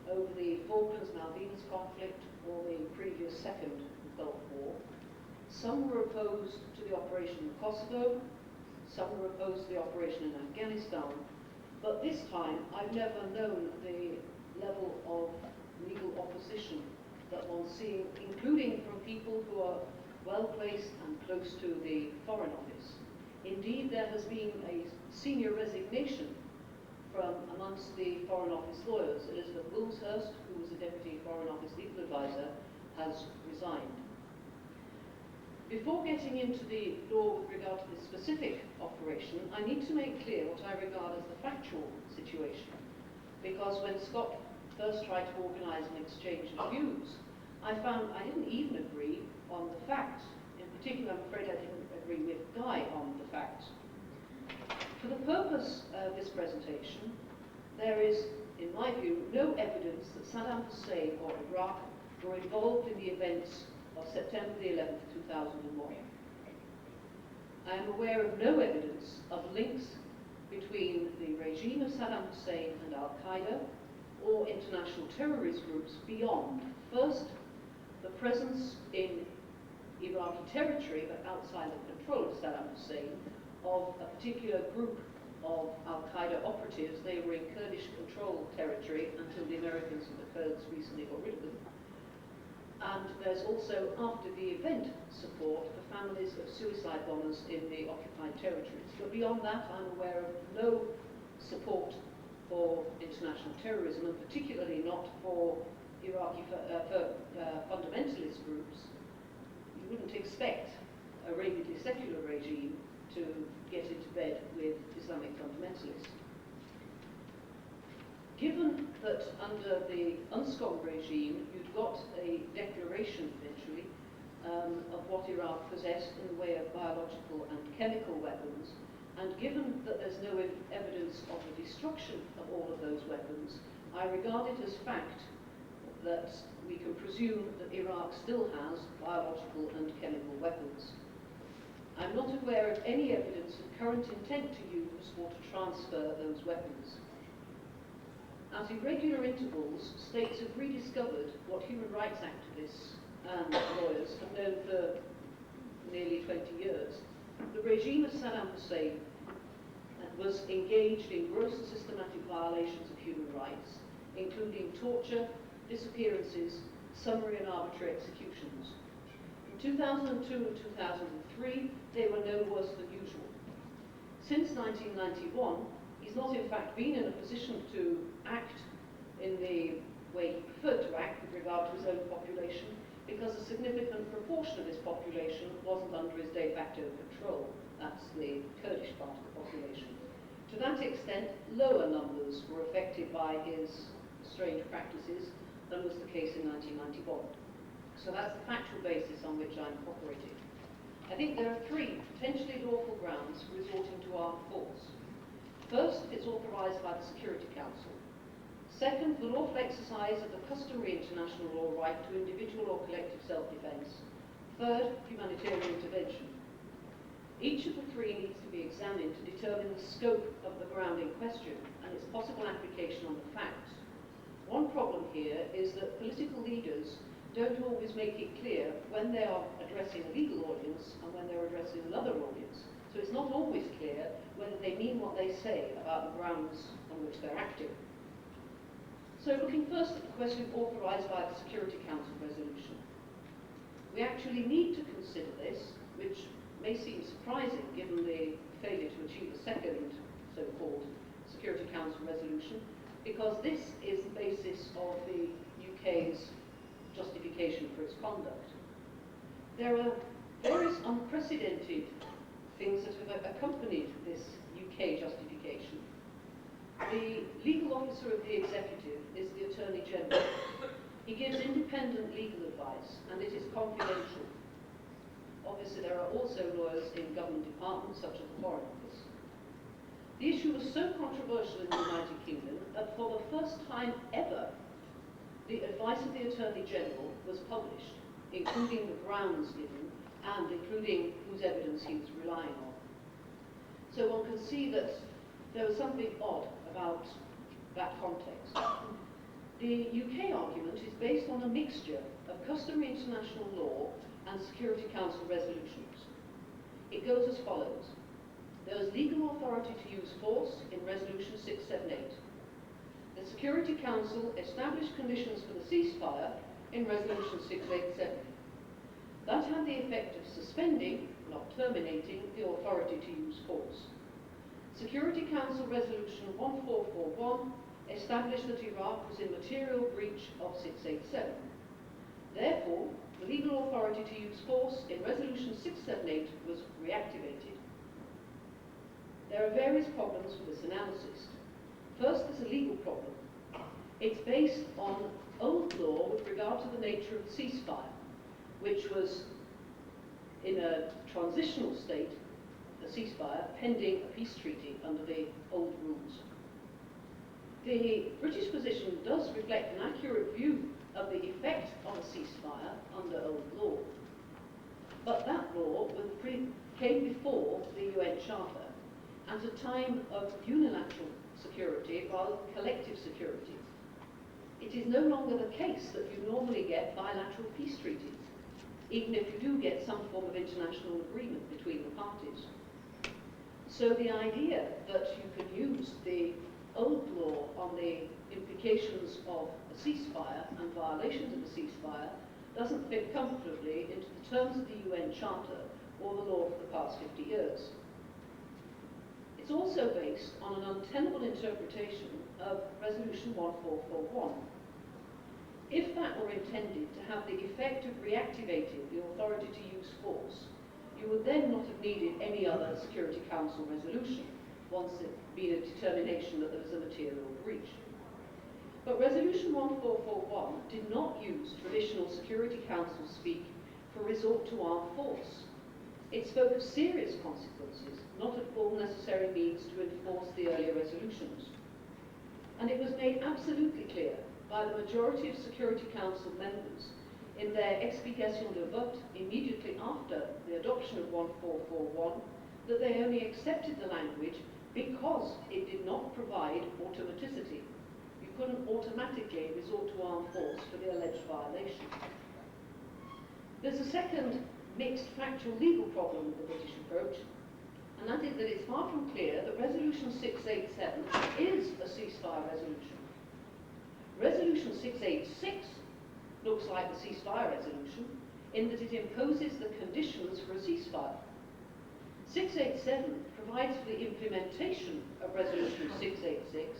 over the Falklands-Malvinas conflict or the previous Second Gulf War. Some were opposed to the operation in Kosovo, some were opposed to the operation in Afghanistan, but this time I've never known the level of legal opposition that on seeing, including from people who are well placed and close to the Foreign Office. Indeed, there has been a senior resignation from amongst the Foreign Office lawyers. Elizabeth Woolshurst, who was the Deputy Foreign Office Legal Advisor, has resigned. Before getting into the law with regard to this specific operation, I need to make clear what I regard as the factual situation. Because when Scott first tried to organise an exchange of views, I found I didn't even agree on the facts. In particular, I'm afraid I didn't agree with Guy on the facts. For the purpose of this presentation, there is, in my view, no evidence that Saddam Hussein or Iraq were involved in the events of September the 11th, 2001. I am aware of no evidence of links between the regime of Saddam Hussein and Al-Qaeda or international terrorist groups beyond, first, the presence in Iraqi territory, but outside the control of Saddam Hussein, of a particular group of Al-Qaeda operatives. They were in Kurdish controlled territory until the Americans and the Kurds recently got rid of them. And there's also, after the event, support for families of suicide bombers in the occupied territories. But beyond that, I'm aware of no support for international terrorism, and particularly not for Iraqi fundamentalist groups. You wouldn't expect a relatively secular regime to get into bed with Islamic fundamentalists. Given that under the UNSCOM regime, you'd got a declaration eventually of what Iraq possessed in the way of biological and chemical weapons, and given that there's no evidence of the destruction of all of those weapons, I regard it as fact that we can presume that Iraq still has biological and chemical weapons. I'm not aware of any evidence of current intent to use or to transfer those weapons. At irregular intervals, states have rediscovered what human rights activists and lawyers have known for nearly 20 years. The regime of Saddam Hussein was engaged in gross and systematic violations of human rights, including torture, disappearances, summary and arbitrary executions. In 2002 and 2003, they were no worse than usual. Since 1991, he's not in fact been in a position to act in the way he preferred to act with regard to his own population, because a significant proportion of his population wasn't under his de facto control. That's the Kurdish part of the population. To that extent, lower numbers were affected by his strange practices than was the case in 1991. So that's the factual basis on which I'm operating. I think there are three potentially lawful grounds for resorting to armed force. First, it's authorised by the Security Council. Second, the lawful exercise of the customary international law right to individual or collective self-defence. Third, humanitarian intervention. Each of the three needs to be examined to determine the scope of the ground in question and its possible application on the facts. One problem here is that political leaders don't always make it clear when they are addressing a legal audience and when they're addressing another audience. So it's not always clear whether they mean what they say about the grounds on which they're acting. So looking first at the question authorised by the Security Council resolution. We actually need to consider this, which may seem surprising given the failure to achieve a second so-called Security Council resolution, because this is the basis of the UK's justification for its conduct. There are various unprecedented things that have accompanied this UK justification. The legal officer of the executive is the Attorney General. He gives independent legal advice, and it is confidential. Obviously, there are also lawyers in government departments, such as the Foreign Office. The issue was so controversial in the United Kingdom that for the first time ever, the advice of the Attorney General was published, including the grounds given and including whose evidence he was relying on. So one can see that there was something odd about that context. The UK argument is based on a mixture of customary international law and Security Council resolutions. It goes as follows. There is legal authority to use force in Resolution 678. The Security Council established conditions for the ceasefire in Resolution 687. That had the effect of suspending, not terminating, the authority to use force. Security Council Resolution 1441 established that Iraq was in material breach of 687. Therefore, the legal authority to use force in Resolution 678 was reactivated. There are various problems with this analysis. First, there's a legal problem. It's based on old law with regard to the nature of the ceasefire, which was in a transitional state, a ceasefire, pending a peace treaty under the old rules. The British position does reflect an accurate view of the effect of a ceasefire under old law. But that law came before the UN Charter at a time of unilateral security rather than collective security. It is no longer the case that you normally get bilateral peace treaties, even if you do get some form of international agreement between the parties. So the idea that you can use the old law on the implications of a ceasefire and violations of a ceasefire doesn't fit comfortably into the terms of the UN Charter or the law for the past 50 years. It's also based on an untenable interpretation of Resolution 1441. If that were intended to have the effect of reactivating the authority to use force, you would then not have needed any other Security Council resolution once it had been a determination that there was a material breach. But Resolution 1441 did not use traditional Security Council speak for resort to armed force. It spoke of serious consequences, not of all necessary means to enforce the earlier resolutions. And it was made absolutely clear by the majority of Security Council members in their explication de vote immediately after the adoption of 1441 that they only accepted the language because it did not provide automaticity. You couldn't automatically resort to armed force for the alleged violation. There's a second mixed factual legal problem with the British approach, and that is that it's far from clear that Resolution 687 is a ceasefire resolution. Resolution 686 looks like the ceasefire resolution in that it imposes the conditions for a ceasefire. 687 provides for the implementation of Resolution 686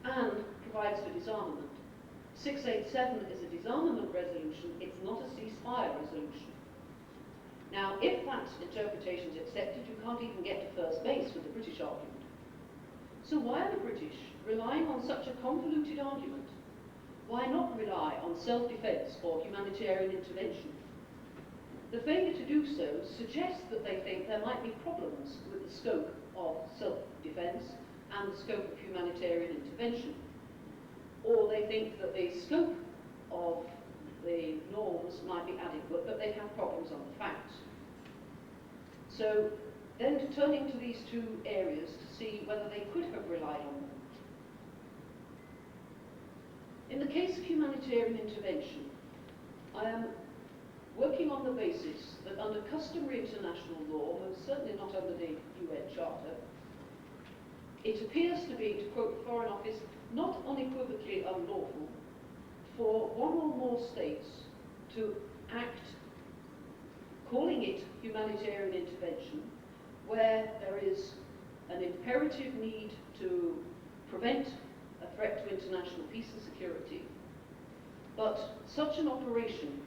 and provides for disarmament. 687 is a disarmament resolution, it's not a ceasefire resolution. Now, if that interpretation is accepted, you can't even get to first base with the British argument. So why are the British relying on such a convoluted argument? Why not rely on self-defence or humanitarian intervention? The failure to do so suggests that they think there might be problems with the scope of self-defence and the scope of humanitarian intervention. Or they think that the scope of the norms might be adequate, but they have problems on the facts. So then turning to these two areas to see whether they could have relied on them. In the case of humanitarian intervention, I am working on the basis that under customary international law, most certainly not under the UN Charter, it appears to be, to quote the Foreign Office, not unequivocally unlawful for one or more states to act, calling it humanitarian intervention, where there is an imperative need to prevent a threat to international peace and security. But such an operation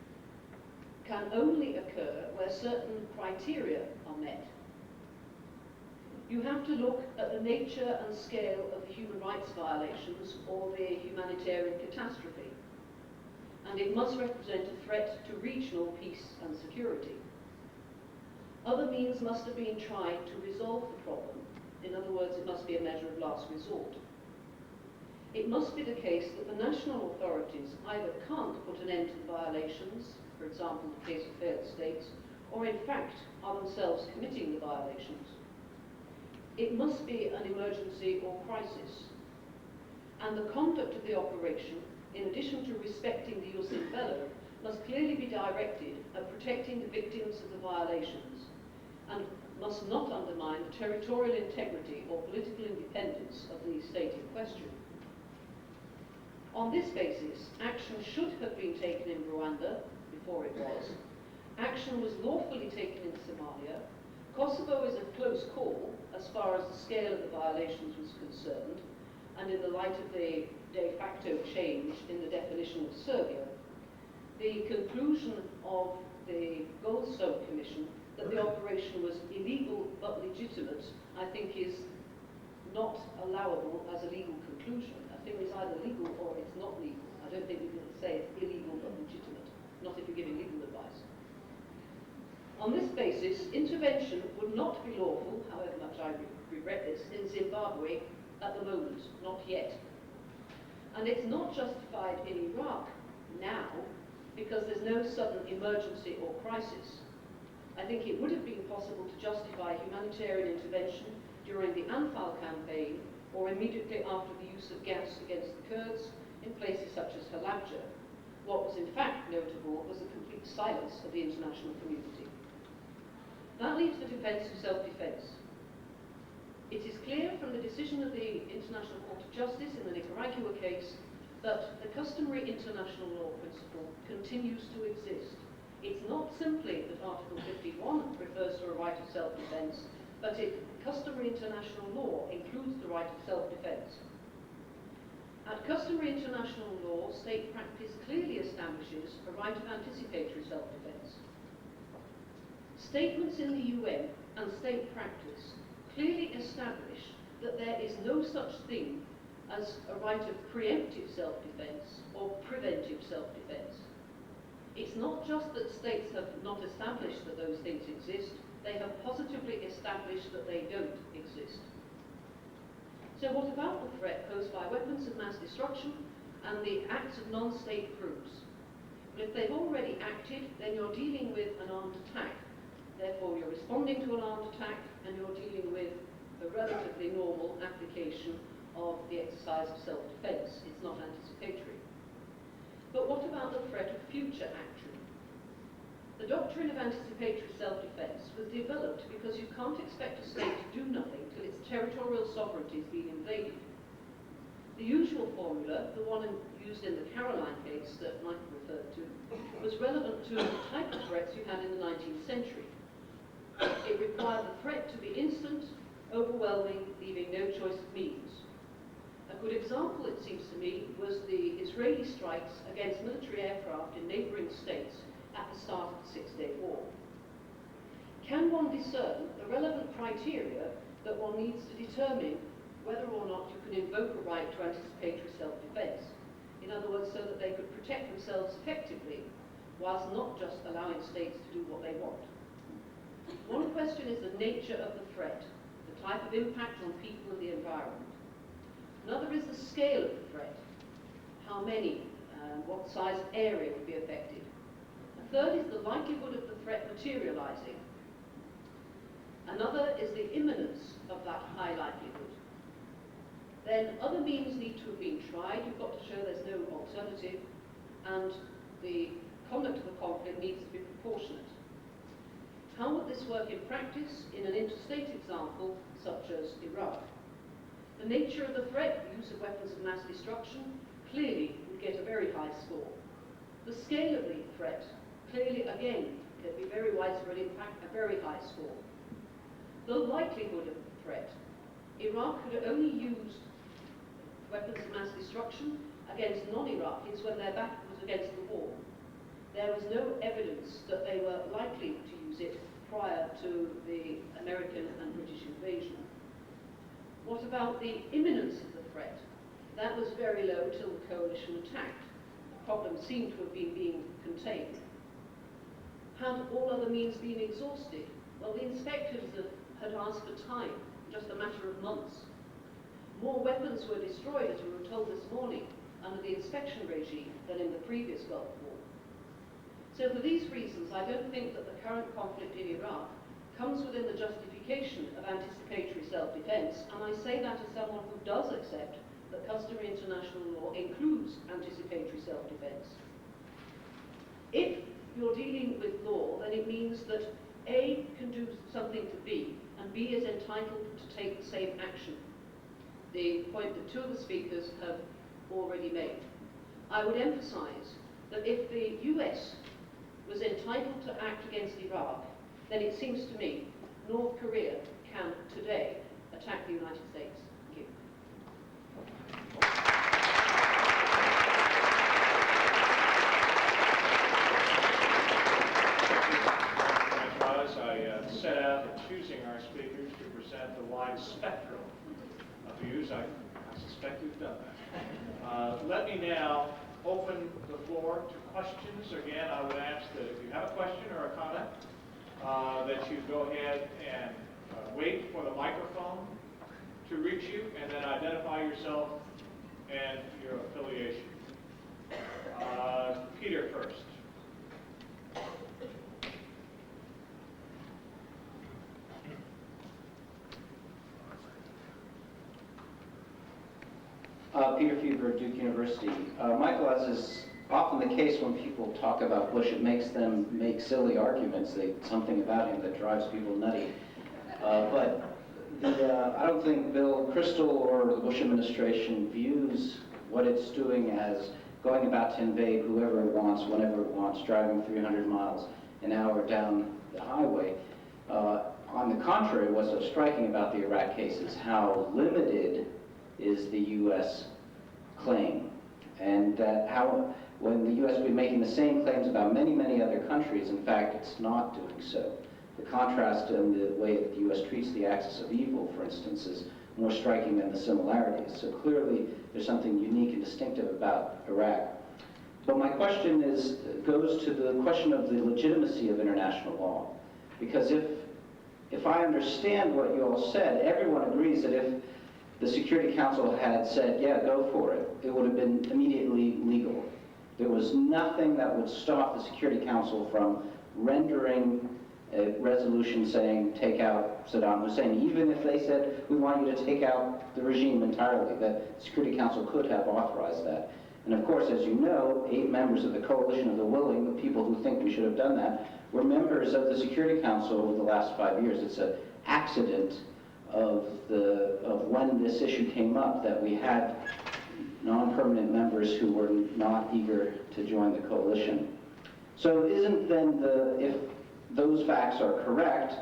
can only occur where certain criteria are met. You have to look at the nature and scale of the human rights violations or the humanitarian catastrophe, and it must represent a threat to regional peace and security. Other means must have been tried to resolve the problem. In other words, it must be a measure of last resort. It must be the case that the national authorities either can't put an end to the violations, for example, the case of failed states, or in fact are themselves committing the violations. It must be an emergency or crisis. And the conduct of the operation, in addition to respecting the jus in bello, must clearly be directed at protecting the victims of the violations and must not undermine the territorial integrity or political independence of the state in question. On this basis, action should have been taken in Rwanda before it was. Action was lawfully taken in Somalia. Kosovo is a close call as far as the scale of the violations was concerned, and in the light of the de facto change in the definition of Serbia, the conclusion of the Goldstone Commission that the operation was illegal but legitimate, I think is not allowable as a legal conclusion. A thing is either legal or it's not legal. I don't think we can say it's illegal but legitimate, not if you're giving legal advice. On this basis, intervention would not be lawful, however much I regret this, in Zimbabwe at the moment, not yet. And it's not justified in Iraq now because there's no sudden emergency or crisis. I think it would have been possible to justify humanitarian intervention during the Anfal campaign or immediately after the use of gas against the Kurds in places such as Halabja. What was in fact notable was the complete silence of the international community. That leaves the defence of self-defence. It is clear from the decision of the International Court of Justice in the Nicaragua case that the customary international law principle continues to exist. It's not simply that Article 51 refers to a right of self-defence, but customary international law includes the right of self-defence. At customary international law, state practice clearly establishes a right of anticipatory self-defence. Statements in the UN and state practice clearly establish that there is no such thing as a right of preemptive self-defence or preventive self-defence. It's not just that states have not established that those things exist, they have positively established that they don't exist. So what about the threat posed by weapons of mass destruction and the acts of non-state groups? Well, if they've already acted, then you're dealing with an armed attack. Therefore, you're responding to an armed attack and you're dealing with a relatively normal application of the exercise of self-defence. It's not anticipatory. But what about the threat of future action? The doctrine of anticipatory self-defence was developed because you can't expect a state to do nothing till its territorial sovereignty has been invaded. The usual formula, the one used in the Caroline case that Michael referred to, was relevant to the type of threats you had in the 19th century. It required the threat to be instant, overwhelming, leaving no choice of means. A good example, it seems to me, was the Israeli strikes against military aircraft in neighbouring states at the start of the Six-Day War. Can one discern the relevant criteria that one needs to determine whether or not you can invoke a right to anticipatory self-defence? In other words, so that they could protect themselves effectively, whilst not just allowing states to do what they want. One question is the nature of the threat, the type of impact on people and the environment. Another is the scale of the threat, how many, what size area would be affected. A third is the likelihood of the threat materialising. Another is the imminence of that high likelihood. Then other means need to have been tried. You've got to show there's no alternative, and the conduct of the conflict needs to be proportionate. How would this work in practice in an interstate example such as Iraq? The nature of the threat, the use of weapons of mass destruction, clearly would get a very high score. The scale of the threat, clearly again, there'd be very widespread impact, a very high score. The likelihood of the threat, Iraq had only used weapons of mass destruction against non-Iraqis when their back was against the wall. There was no evidence that they were likely to use it prior to the American and British invasion. What about the imminence of the threat? That was very low till the coalition attacked. The problem seemed to have been being contained. Had all other means been exhausted? Well, the inspectors had asked for time, just a matter of months. More weapons were destroyed, as we were told this morning, under the inspection regime than in the previous Gulf War. So for these reasons, I don't think that the current conflict in Iraq comes within the justification of anticipatory self-defence, and I say that as someone who does accept that customary international law includes anticipatory self-defence. If you're dealing with law, then it means that A can do something to B, and B is entitled to take the same action. The point that two of the speakers have already made. I would emphasize that if the US was entitled to act against Iraq, then it seems to me North Korea can today attack the United States. Thank you. Francoise, I set out in choosing our speakers to present a wide spectrum of views. I suspect we've done that. Let me now open the floor to questions. Again, I would ask that if you have a question or a comment, that you go ahead and wait for the microphone to reach you, and then identify yourself and your affiliation. Peter first. Peter Fever, Duke University. Michael, as is often the case when people talk about Bush, it makes them make silly arguments. Something about him that drives people nutty. But I don't think Bill Kristol or the Bush administration views what it's doing as going about to invade whoever it wants, whenever it wants, driving 300 miles an hour down the highway. On the contrary, what's so striking about the Iraq case is how limited is the U.S. claim, and that how, when the U.S. has been making the same claims about many, many other countries, in fact, it's not doing so. The contrast in the way that the U.S. treats the axis of evil, for instance, is more striking than the similarities. So clearly, there's something unique and distinctive about Iraq. But my question goes to the question of the legitimacy of international law. Because if I understand what you all said, everyone agrees that if the Security Council had said, yeah, go for it, it would have been immediately legal. There was nothing that would stop the Security Council from rendering a resolution saying, take out Saddam Hussein. Even if they said, we want you to take out the regime entirely, the Security Council could have authorized that. And of course, as you know, 8 members of the Coalition of the Willing, the people who think we should have done that, were members of the Security Council over the last 5 years. It's an accident of when this issue came up that we had non-permanent members who were not eager to join the coalition. So isn't then if those facts are correct,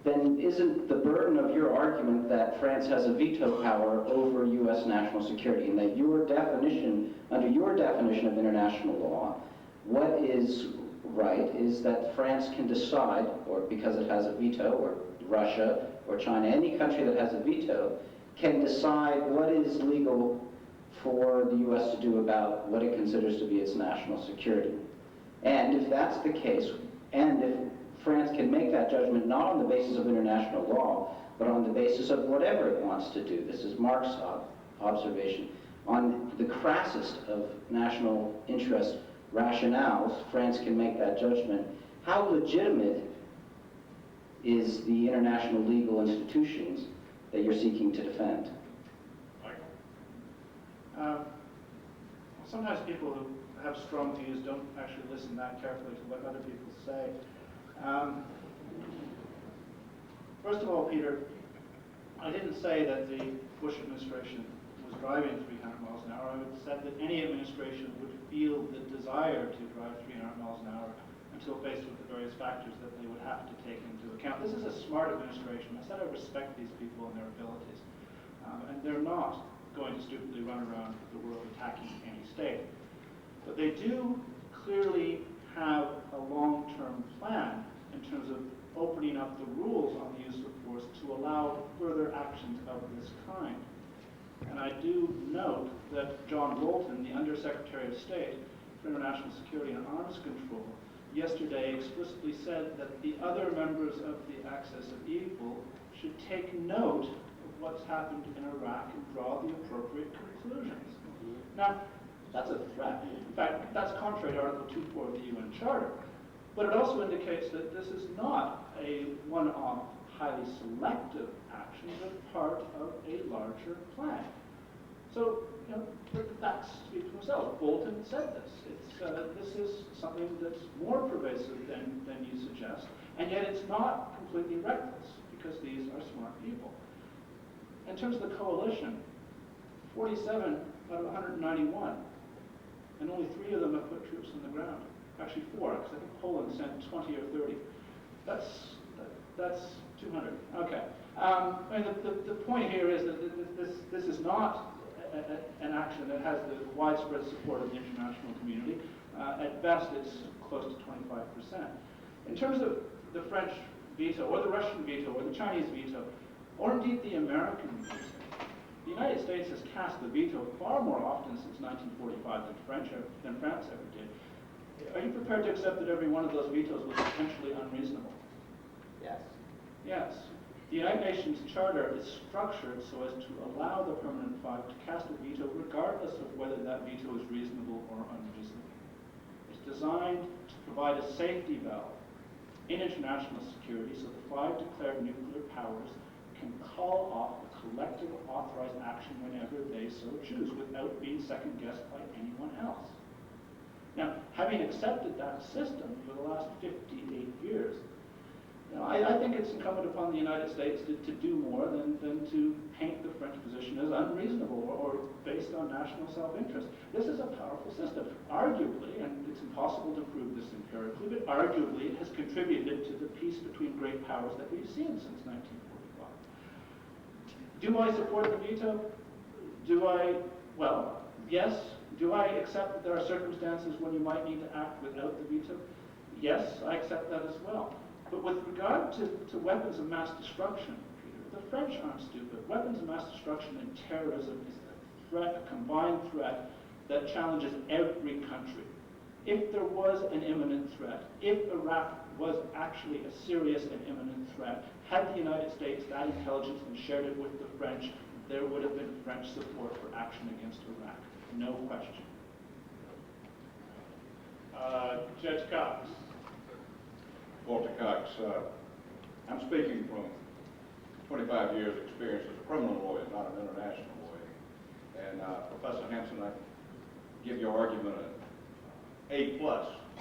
then isn't the burden of your argument that France has a veto power over U.S. national security, and that your definition, under your definition of international law, what is right is that France can decide, or because it has a veto, or Russia, or China, any country that has a veto, can decide what is legal for the U.S. to do about what it considers to be its national security. And if that's the case, and if France can make that judgment not on the basis of international law, but on the basis of whatever it wants to do, this is Mark's observation, on the crassest of national interest rationales, France can make that judgment. How legitimate is the international legal institutions that you're seeking to defend? Michael? Sometimes people who have strong views don't actually listen that carefully to what other people say. First of all, Peter, I didn't say that the Bush administration was driving 300 miles an hour. I said that any administration would feel the desire to drive 300 miles an hour until faced with the various factors that they would have to take into account. This is a smart administration. I said I respect these people and their abilities. And they're not going to stupidly run around the world attacking any state. But they do clearly have a long-term plan in terms of opening up the rules on the use of force to allow further actions of this kind. And I do note that John Bolton, the Undersecretary of State for International Security and Arms Control, yesterday explicitly said that the other members of the axis of evil should take note of what's happened in Iraq and draw the appropriate conclusions. Now, that's a threat. In fact, that's contrary to Article 2.4 of the UN Charter. But it also indicates that this is not a one-off, highly selective action, but part of a larger plan. So, you know, the facts speak for themselves. Bolton said this. This is something that's more pervasive than you suggest, and yet it's not completely reckless, because these are smart people. In terms of the coalition, 47 out of 191. and only 3 of them have put troops on the ground. Actually 4, because I think Poland sent 20 or 30. That's 200. Okay. And the point here is that this is not an action that has the widespread support of the international community. At best, it's close to 25%. In terms of the French veto, or the Russian veto, or the Chinese veto, or indeed the American veto, the United States has cast the veto far more often since 1945 than France ever did. Are you prepared to accept that every one of those vetoes was potentially unreasonable? Yes. Yes. The United Nations Charter is structured so as to allow the Permanent Five to cast a veto regardless of whether that veto is reasonable or unreasonable. It's designed to provide a safety valve in international security so the 5 declared nuclear powers can call off a collective authorized action whenever they so choose without being second-guessed by anyone else. Now, having accepted that system for the last 58 years, I think it's incumbent upon the United States to do more than to paint the French position as unreasonable or based on national self-interest. This is a powerful system. Arguably, and it's impossible to prove this empirically, but arguably it has contributed to the peace between great powers that we've seen since 1945. Do I support the veto? Well, yes. Do I accept that there are circumstances when you might need to act without the veto? Yes, I accept that as well. But with regard to weapons of mass destruction, Peter, the French aren't stupid. Weapons of mass destruction and terrorism is a threat, a combined threat that challenges every country. If there was an imminent threat, if Iraq was actually a serious and imminent threat, had the United States that intelligence and shared it with the French, there would have been French support for action against Iraq. No question. Judge Cox. Walter Cox. I'm speaking from 25 years' experience as a criminal lawyer, not an international lawyer. And Professor Hampson, I give your argument an A+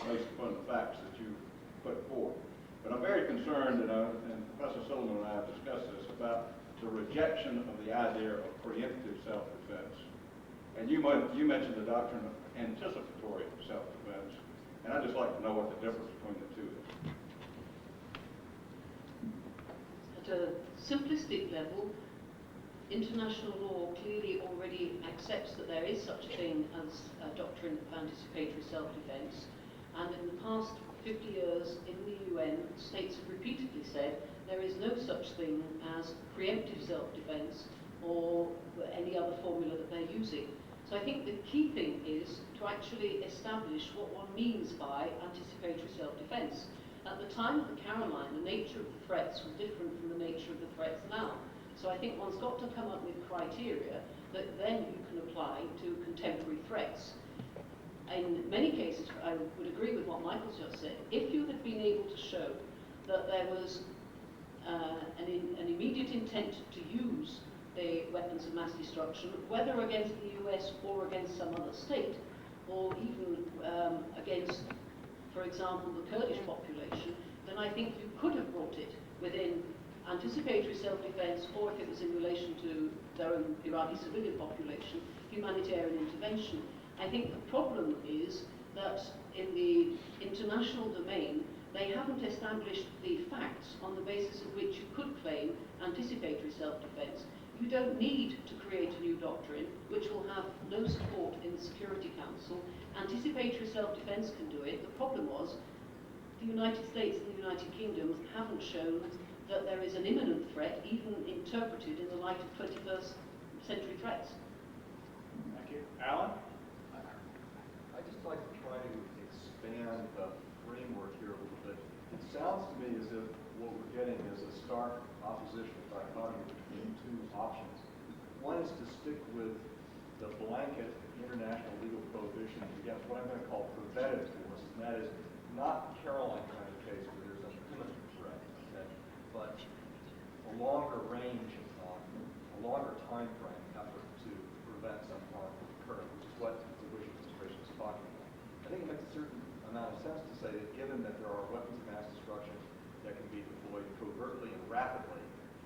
based upon the facts that you put forth. But I'm very concerned, and Professor Silliman and I have discussed this, about the rejection of the idea of preemptive self-defense. And you mentioned the doctrine of anticipatory self-defense, and I'd just like to know what the difference between the two is. At a simplistic level, international law clearly already accepts that there is such a thing as a doctrine of anticipatory self-defense, and in the past 50 years in the UN, states have repeatedly said there is no such thing as preemptive self-defense or any other formula that they're using. So I think the key thing is to actually establish what one means by anticipatory self-defense. At the time of the Caroline, the nature of the threats was different from the nature of the threats now. So I think one's got to come up with criteria that then you can apply to contemporary threats. In many cases, I would agree with what Michael's just said. If you had been able to show that there was an immediate intent to use the weapons of mass destruction, whether against the US or against some other state, or even against, for example, the Kurdish population, then I think you could have brought it within anticipatory self-defense, or if it was in relation to their own Iraqi civilian population, humanitarian intervention. I think the problem is that in the international domain, they haven't established the facts on the basis of which you could claim anticipatory self-defense. You don't need to create a new doctrine which will have no support in the Security Council. Anticipatory self-defense can do it. The problem was the United States and the United Kingdom haven't shown that there is an imminent threat, even interpreted in the light of 21st century threats. Thank you. Alan? I'd just like to try to expand the framework here a little bit. It sounds to me as if what we're getting is a stark opposition, dichotomy between two options. One is to stick with the blanket international legal prohibition against what I'm going to call preventive force, and that is not Caroline kind of case where there's an imminent threat, okay, but a longer range, a longer time frame effort to prevent some harm from occurring, which is what the Bush administration is talking about. I think it makes a certain amount of sense to say that given that there are weapons of mass destruction that can be deployed covertly and rapidly,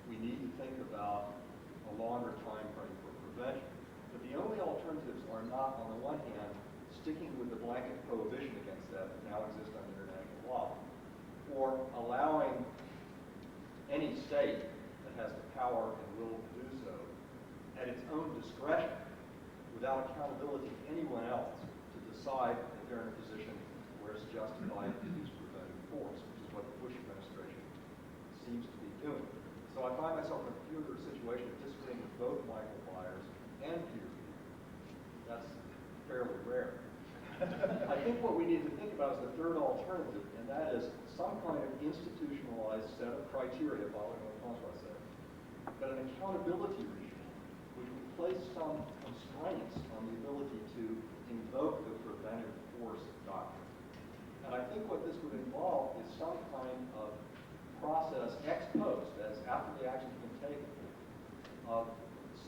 we need to think about a longer time frame for prevention. But the only alternatives are not, on the one hand, sticking with the blanket prohibition against that now exists under international law, or allowing any state that has the power and will to do so at its own discretion, without accountability to anyone else, to decide that they're in a position where it's justified to use preventive force, which is what the Bush administration seems to be doing. So I find myself in a peculiar situation of disagreeing with both Michael Byers and Peter. That's fairly rare. I think what we need to think about is the third alternative, and that is some kind of institutionalized set of criteria, following what Francoise said, but an accountability regime which would place some constraints on the ability to invoke the preventive force doctrine. And I think what this would involve is some kind of process ex post, as after the action's been taken, of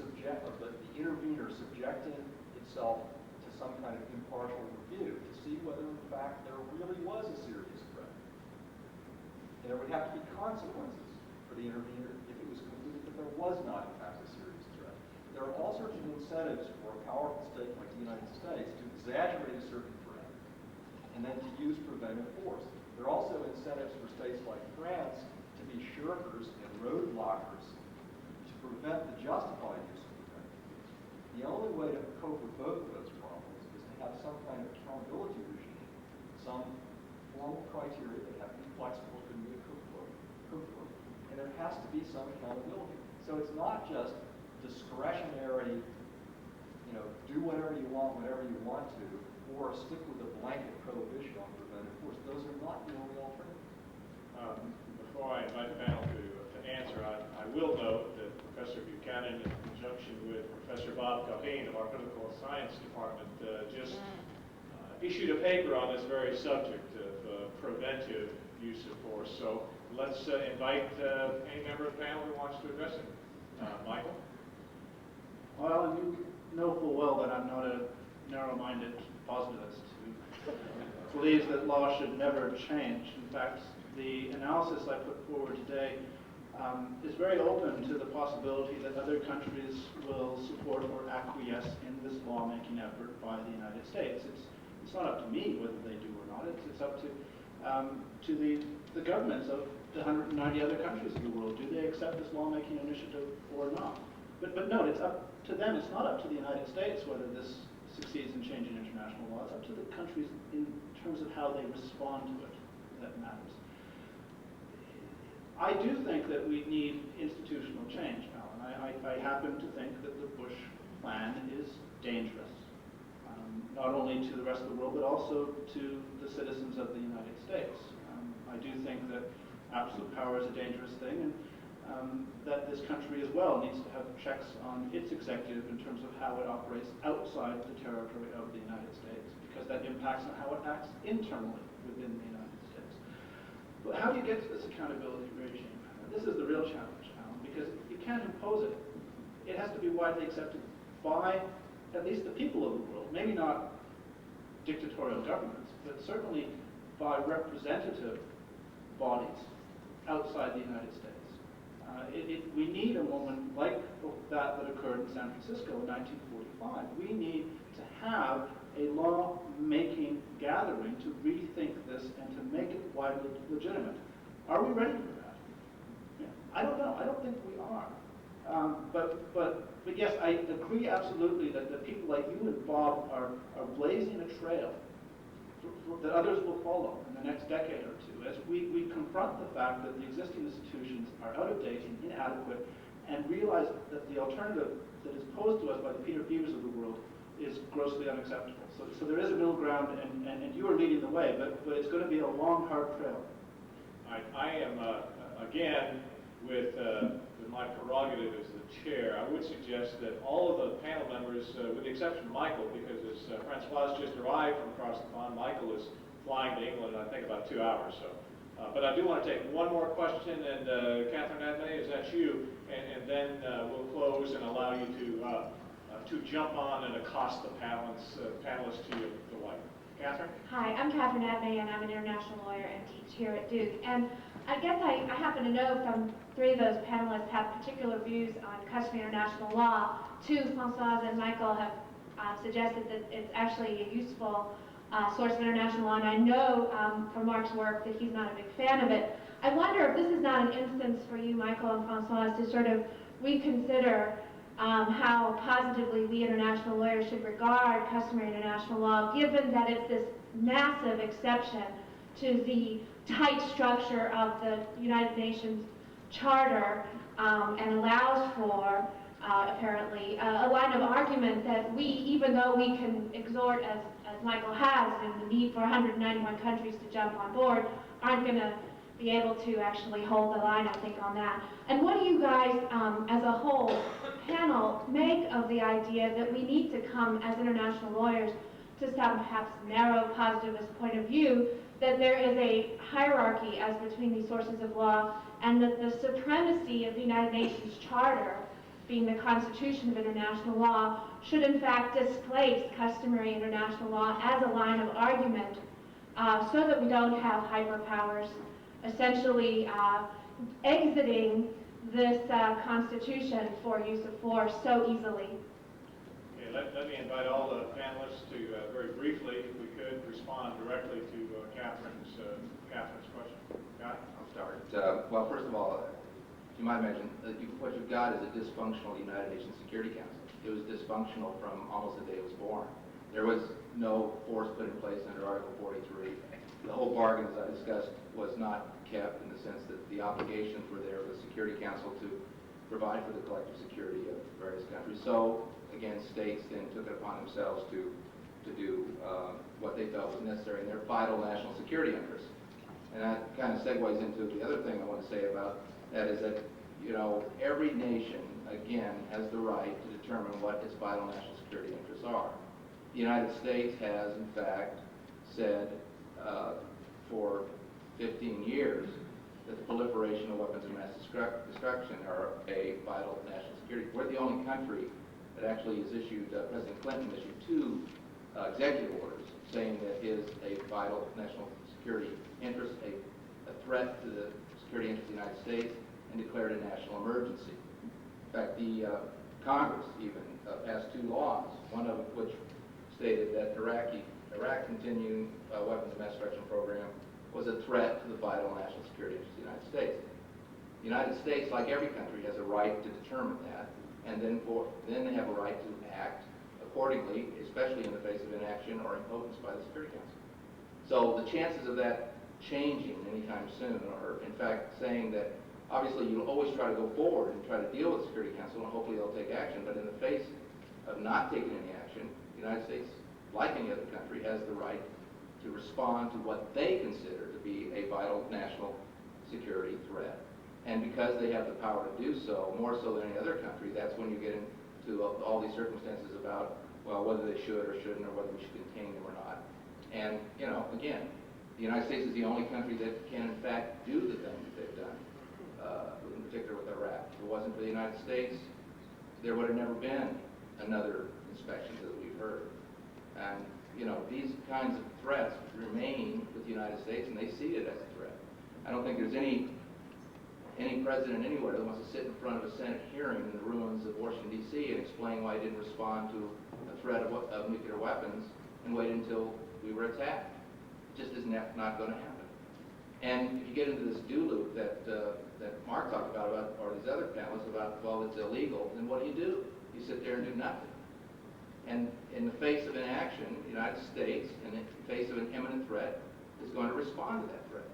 the intervener subjecting itself to some kind of impartial review to see whether in fact there really was a serious threat. And there would have to be consequences for the intervener if it was concluded that there was not in fact a serious threat. There are all sorts of incentives for a powerful state like the United States to exaggerate a certain threat and then to use preventive force. There are also incentives for states like France to be shirkers and roadblockers to prevent the justified use of preventive force. The only way to cope with both of those problems is to have some kind of accountability regime, some formal criteria that have to be flexible, can be cookbook, and there has to be some accountability. So it's not just discretionary, do whatever you want, whenever you want to, or stick with a blanket prohibition on preventive force. Those are not the only alternatives. Before I invite the panel to answer, I will note that Professor Buchanan, in conjunction with Professor Bob Calhoun of our Political Science Department, just issued a paper on this very subject of preventive use of force. So let's invite any member of the panel who wants to address it. Michael? Well, you know full well that I'm not a narrow-minded positivist who believes that law should never change. In fact, the analysis I put forward today is very open to the possibility that other countries will support or acquiesce in this lawmaking effort by the United States. It's not up to me whether they do or not. It's up to the governments of the 190 other countries of the world. Do they accept this lawmaking initiative or not? But no, it's up to them. It's not up to the United States whether this succeeds in changing international law. It's up to the countries in terms of how they respond to it that matters. I do think that we need institutional change, Alan. I happen to think that the Bush plan is dangerous, not only to the rest of the world, but also to the citizens of the United States. I do think that absolute power is a dangerous thing, and that this country as well needs to have checks on its executive in terms of how it operates outside the territory of the United States, because that impacts on how it acts internally within the United States. But how do you get to this accountability regime? This is the real challenge, Alan, because you can't impose it. It has to be widely accepted by at least the people of the world, maybe not dictatorial governments, but certainly by representative bodies outside the United States. We need a moment like that occurred in San Francisco in 1945. We need to have a law-making gathering to rethink this and to make it widely legitimate. Are we ready for that? Yeah. I don't know. I don't think we are. But yes, I agree absolutely that people like you and Bob are blazing a trail that others will follow in the next decade or two as we confront the fact that the existing institutions are out of date and inadequate, and realize that the alternative that is posed to us by the Peter Beavers of the world is grossly unacceptable. So there is a middle ground, and you are leading the way, but it's going to be a long, hard trail. I am, again, with my prerogative as the chair, I would suggest that all of the panel members, with the exception of Michael, because as Francoise just arrived from across the pond, Michael is flying to England in, I think, about 2 hours. So, but I do want to take one more question, and Catherine Admay, is that you? And then we'll close and allow you to jump on and accost the panelists to your right. Catherine? Hi, I'm Catherine Admay, and I'm an international lawyer and teach here at Duke. And I guess I happen to know some three of those panelists have particular views on customary international law. Two, Francoise and Michael, have suggested that it's actually a useful source of international law, and I know from Mark's work that he's not a big fan of it. I wonder if this is not an instance for you, Michael and Francoise, to sort of reconsider how positively we international lawyers should regard customary international law, given that it's this massive exception to the tight structure of the United Nations Charter and allows for, apparently, a line of argument that we, even though we can exhort, as Michael has, in the need for 191 countries to jump on board, aren't going to be able to actually hold the line, I think, on that. And what do you guys, as a whole panel, make of the idea that we need to come as international lawyers to some perhaps narrow positivist point of view, that there is a hierarchy as between these sources of law, and that the supremacy of the United Nations Charter, being the constitution of international law, should in fact displace customary international law as a line of argument, so that we don't have hyperpowers essentially exiting this constitution for use of force so easily. Okay, let me invite all the panelists to very briefly, if we could, respond directly to Catherine's question. Guy? I'll start. Well, first of all, you might imagine that what you've got is a dysfunctional United Nations Security Council. It was dysfunctional from almost the day it was born. There was no force put in place under Article 43. The whole bargain, as I discussed, was not kept in the sense that the obligations were there for the Security Council to provide for the collective security of various countries. So, again, states then took it upon themselves to do what they felt was necessary in their vital national security interests. And that kind of segues into the other thing I want to say about that is that, you know, every nation, again, has the right to determine what its vital national security interests are. The United States has, in fact, said for 15 years that the proliferation of weapons of mass destruction are a vital national security. We're the only country that actually has issued, President Clinton issued 2 executive orders saying that is a vital national security interest, a threat to the security interest of the United States, and declared a national emergency. In fact, the Congress even passed 2 laws, one of which stated that Iraq continuing weapons of mass destruction program was a threat to the vital national security interest of the United States. The United States, like every country, has a right to determine that, and then they have a right to act accordingly, especially in the face of inaction or impotence by the Security Council. So the chances of that changing anytime soon are, in fact, saying that obviously you'll always try to go forward and try to deal with the Security Council, and hopefully they'll take action, but in the face of not taking any action, the United States, like any other country, has the right to respond to what they consider to be a vital national security threat. And because they have the power to do so, more so than any other country, that's when you get into all these circumstances about, well, whether they should or shouldn't, or whether we should contain them or not. And, you know, again, the United States is the only country that can, in fact, do the thing that they've done, in particular with Iraq. If it wasn't for the United States, there would have never been another inspection that we've heard. And, you know, these kinds of threats remain with the United States, and they see it as a threat. I don't think there's any president anywhere that wants to sit in front of a Senate hearing in the ruins of Washington, D.C. and explain why he didn't respond to a threat of nuclear weapons and wait until we were attacked. It just is not going to happen. And if you get into this do loop that Mark talked about, or these other panelists about, well, it's illegal, then what do? You sit there and do nothing. And in the face of inaction, the United States, in the face of an imminent threat, is going to respond to that threat.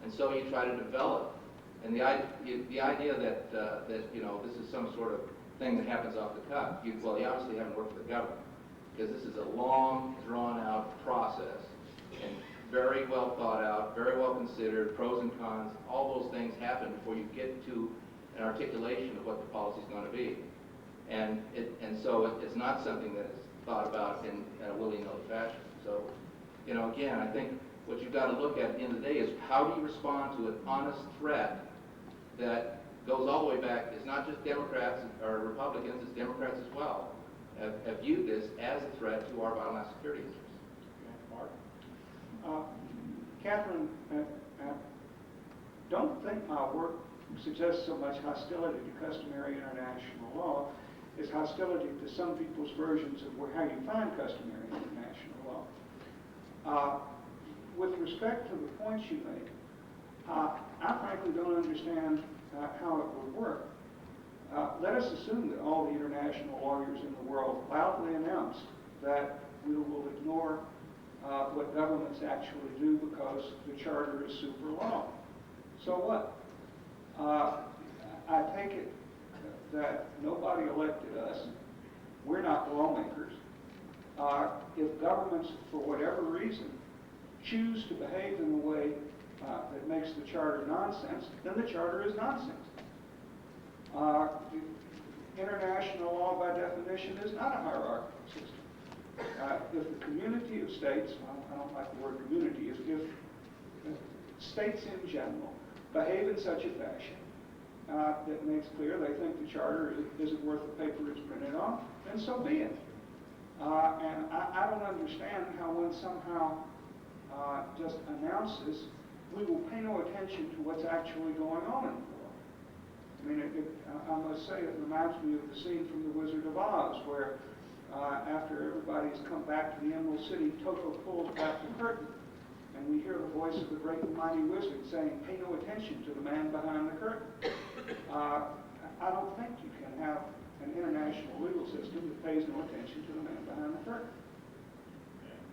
And so you try to develop. And the idea that you know, this is some sort of thing that happens off the cuff, well, you obviously haven't worked for the government, because this is a long, drawn-out process, and very well thought out, very well considered, pros and cons, all those things happen before you get to an articulation of what the policy is going to be. And so it's not something that is thought about in a willy-nilly fashion. So, you know, again, I think what you've got to look at the end of the day is how do you respond to an honest threat that goes all the way back. It's not just Democrats or Republicans, it's Democrats as well, have viewed this as a threat to our vital national security interests. Okay, Mark? Catherine, don't think my work suggests so much hostility to customary international law is hostility to some people's versions of how you find customary international law. With respect to the points you make, I frankly don't understand how it would work. Let us assume that all the international lawyers in the world loudly announce that we will ignore what governments actually do because the charter is super law. So what? I take it that nobody elected us. We're not lawmakers. If governments, for whatever reason, choose to behave in a way that makes the charter nonsense, then the charter is nonsense. International law, by definition, is not a hierarchical system. If the community of states, I don't like the word community, if states in general behave in such a fashion that makes clear they think the charter isn't worth the paper it's printed on, then so be it. And I don't understand how one somehow just announces we will pay no attention to what's actually going on in the world. I mean, I must say, it reminds me of the scene from The Wizard of Oz, where after everybody's come back to the Emerald City, Toto pulls back the curtain, and we hear the voice of the great and mighty wizard saying, "Pay no attention to the man behind the curtain." I don't think you can have an international legal system that pays no attention to the man behind the curtain.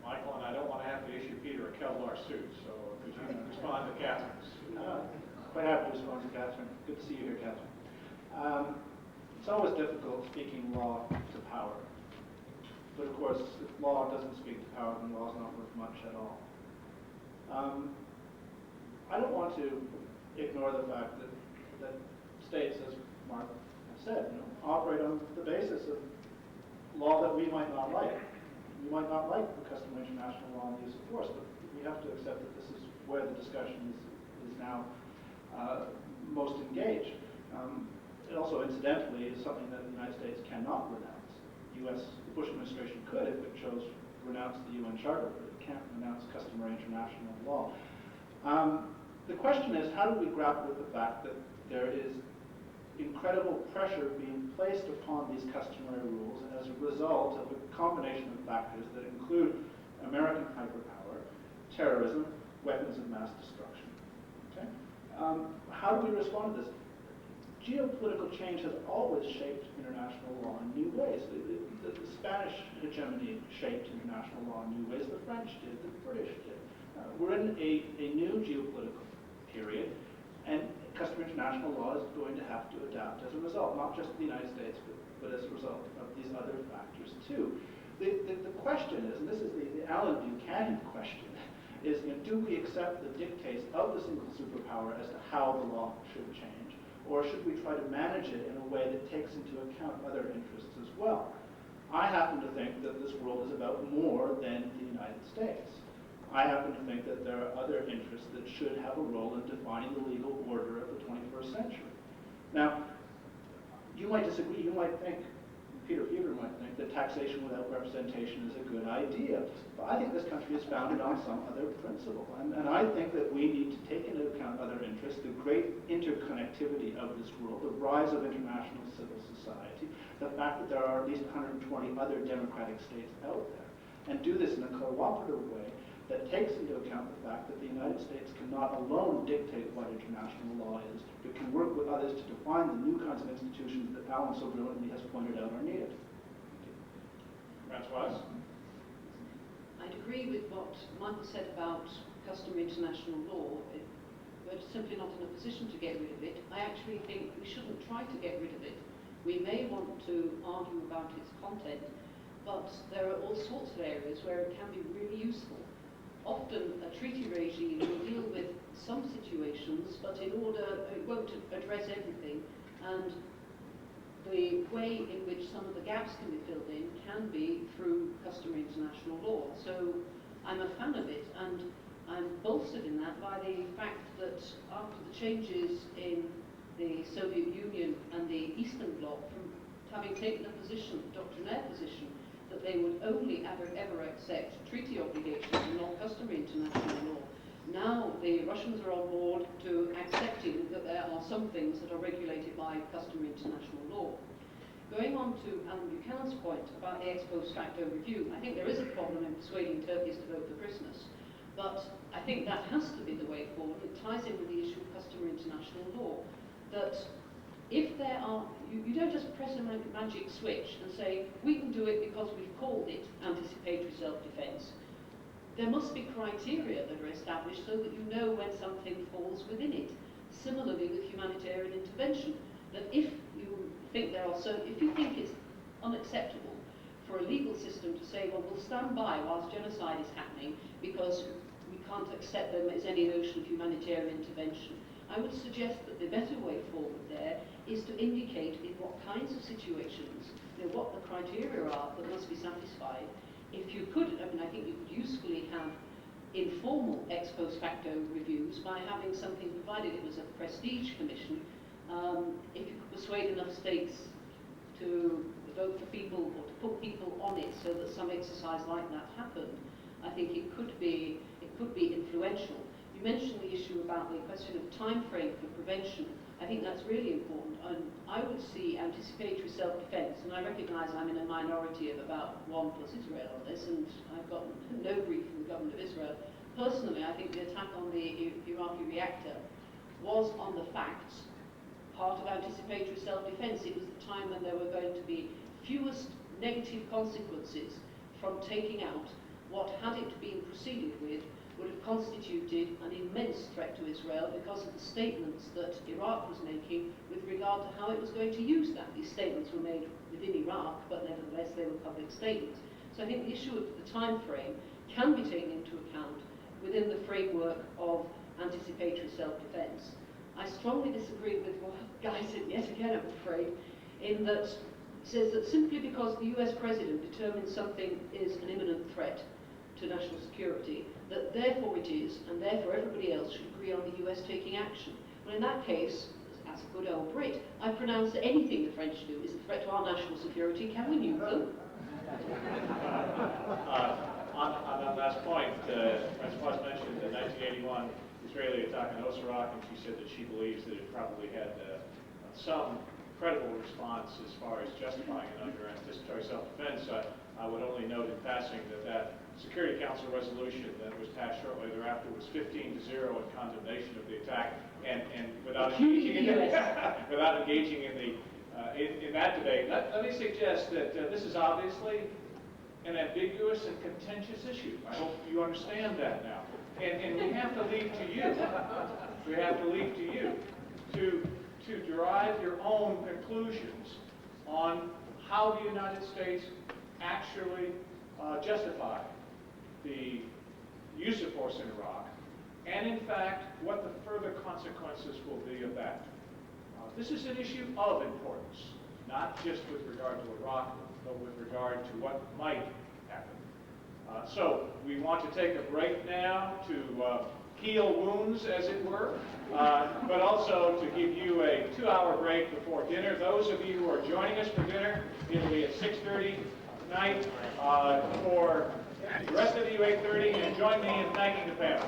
Michael, and I don't want to have to issue Peter a Kevlar suit, so could you respond to Catherine's? Quite happy to respond to Catherine. Good to see you here, Catherine. It's always difficult speaking law to power. But of course, if law doesn't speak to power, then law is not worth much at all. I don't want to ignore the fact that states, as Mark said, operate on the basis of law that we might not like. We might not like the customary international law and the use of force, but we have to accept that this is where the discussion is now most engaged. It also, incidentally, is something that the United States cannot renounce. The Bush administration could, if it chose, renounce the UN Charter, but it can't renounce customary international law. The question is, how do we grapple with the fact that there is incredible pressure being placed upon these customary rules as a result of a combination of factors that include American hyperpower, terrorism, weapons of mass destruction. Okay? How do we respond to this? Geopolitical change has always shaped international law in new ways. The Spanish hegemony shaped international law in new ways. The French did, the British did. We're in a new geopolitical period, and customary international law is going to have to adapt as a result, not just the United States, but as a result of these other factors too. The question is, and this is the Alan Buchanan question, is do we accept the dictates of the single superpower as to how the law should change, or should we try to manage it in a way that takes into account other interests as well? I happen to think that this world is about more than the United States. I happen to think that there are other interests that should have a role in defining the legal order of the 21st century. Now, you might disagree. You might think, Peter Fever might think, that taxation without representation is a good idea. But I think this country is founded on some other principle. And I think that we need to take into account other interests, the great interconnectivity of this world, the rise of international civil society, the fact that there are at least 120 other democratic states out there, and do this in a cooperative way that takes into account the fact that the United States cannot alone dictate what international law is, but can work with others to define the new kinds of institutions that Alan so brilliantly has pointed out are needed. Francoise? I'd agree with what Michael said about customary international law. We're simply not in a position to get rid of it. I actually think we shouldn't try to get rid of it. We may want to argue about its content, but there are all sorts of areas where it can be really useful. Often a treaty regime will deal with some situations, but it won't address everything, and the way in which some of the gaps can be filled in can be through customary international law. So I'm a fan of it, and I'm bolstered in that by the fact that after the changes in the Soviet Union and the Eastern Bloc, from having taken a position, a doctrinaire position, that they would only ever accept treaty obligations and not customary international law. Now the Russians are on board to accepting that there are some things that are regulated by customary international law. Going on to Alan Buchanan's point about the ex post facto review, I think there is a problem in persuading Turkeys to vote for Christmas, but I think that has to be the way forward. It ties in with the issue of customary international law, that if there are, you don't just press a magic switch and say, we can do it because we've called it anticipatory self-defense. There must be criteria that are established so that you know when something falls within it. Similarly with humanitarian intervention, that if you think if you think it's unacceptable for a legal system to say, well, we'll stand by whilst genocide is happening because we can't accept there is any notion of humanitarian intervention, I would suggest that the better way forward there is to indicate in what kinds of situations, what the criteria are that must be satisfied. If you could, I think you could usefully have informal ex post facto reviews by having something, provided it was a prestige commission, if you could persuade enough states to vote for people or to put people on it so that some exercise like that happened, I think it could be influential. You mentioned the issue about the question of time frame for prevention. I think that's really important, and I would see anticipatory self-defense, and I recognise I'm in a minority of about 1 plus Israel on this, and I've got no brief from the government of Israel. Personally, I think the attack on the Iraqi reactor was on the facts, part of anticipatory self-defense. It was the time when there were going to be fewest negative consequences from taking out what, had it been proceeded with, would have constituted an immense threat to Israel because of the statements that Iraq was making with regard to how it was going to use that. These statements were made within Iraq, but nevertheless they were public statements. So I think the issue of the time frame can be taken into account within the framework of anticipatory self-defense. I strongly disagree with what Guy said yet again, I'm afraid, in that it says that simply because the US President determines something is an imminent threat to national security, that therefore it is, and therefore everybody else should agree on the US taking action. Well, in that case, as a good old Brit, I pronounce that anything the French do is a threat to our national security. Can we nuke them? On that last point, Francoise mentioned the 1981 Israeli attack on Osirak, and she said that she believes that it probably had some credible response as far as justifying it under anticipatory self-defense. I would only note in passing that Security Council resolution that was passed shortly thereafter was 15-0 in condemnation of the attack, and without engaging in that debate. Let me suggest that this is obviously an ambiguous and contentious issue. I hope you understand that now. And we have to leave to you. We have to leave to you to derive your own conclusions on how the United States actually justify the use of force in Iraq, and in fact, what the further consequences will be of that. This is an issue of importance, not just with regard to Iraq, but with regard to what might happen. So we want to take a break now to heal wounds, as it were, but also to give you a 2-hour break before dinner. Those of you who are joining us for dinner, it'll be at 6:30 tonight. For the rest of you, 8:30, and join me in thanking the panel.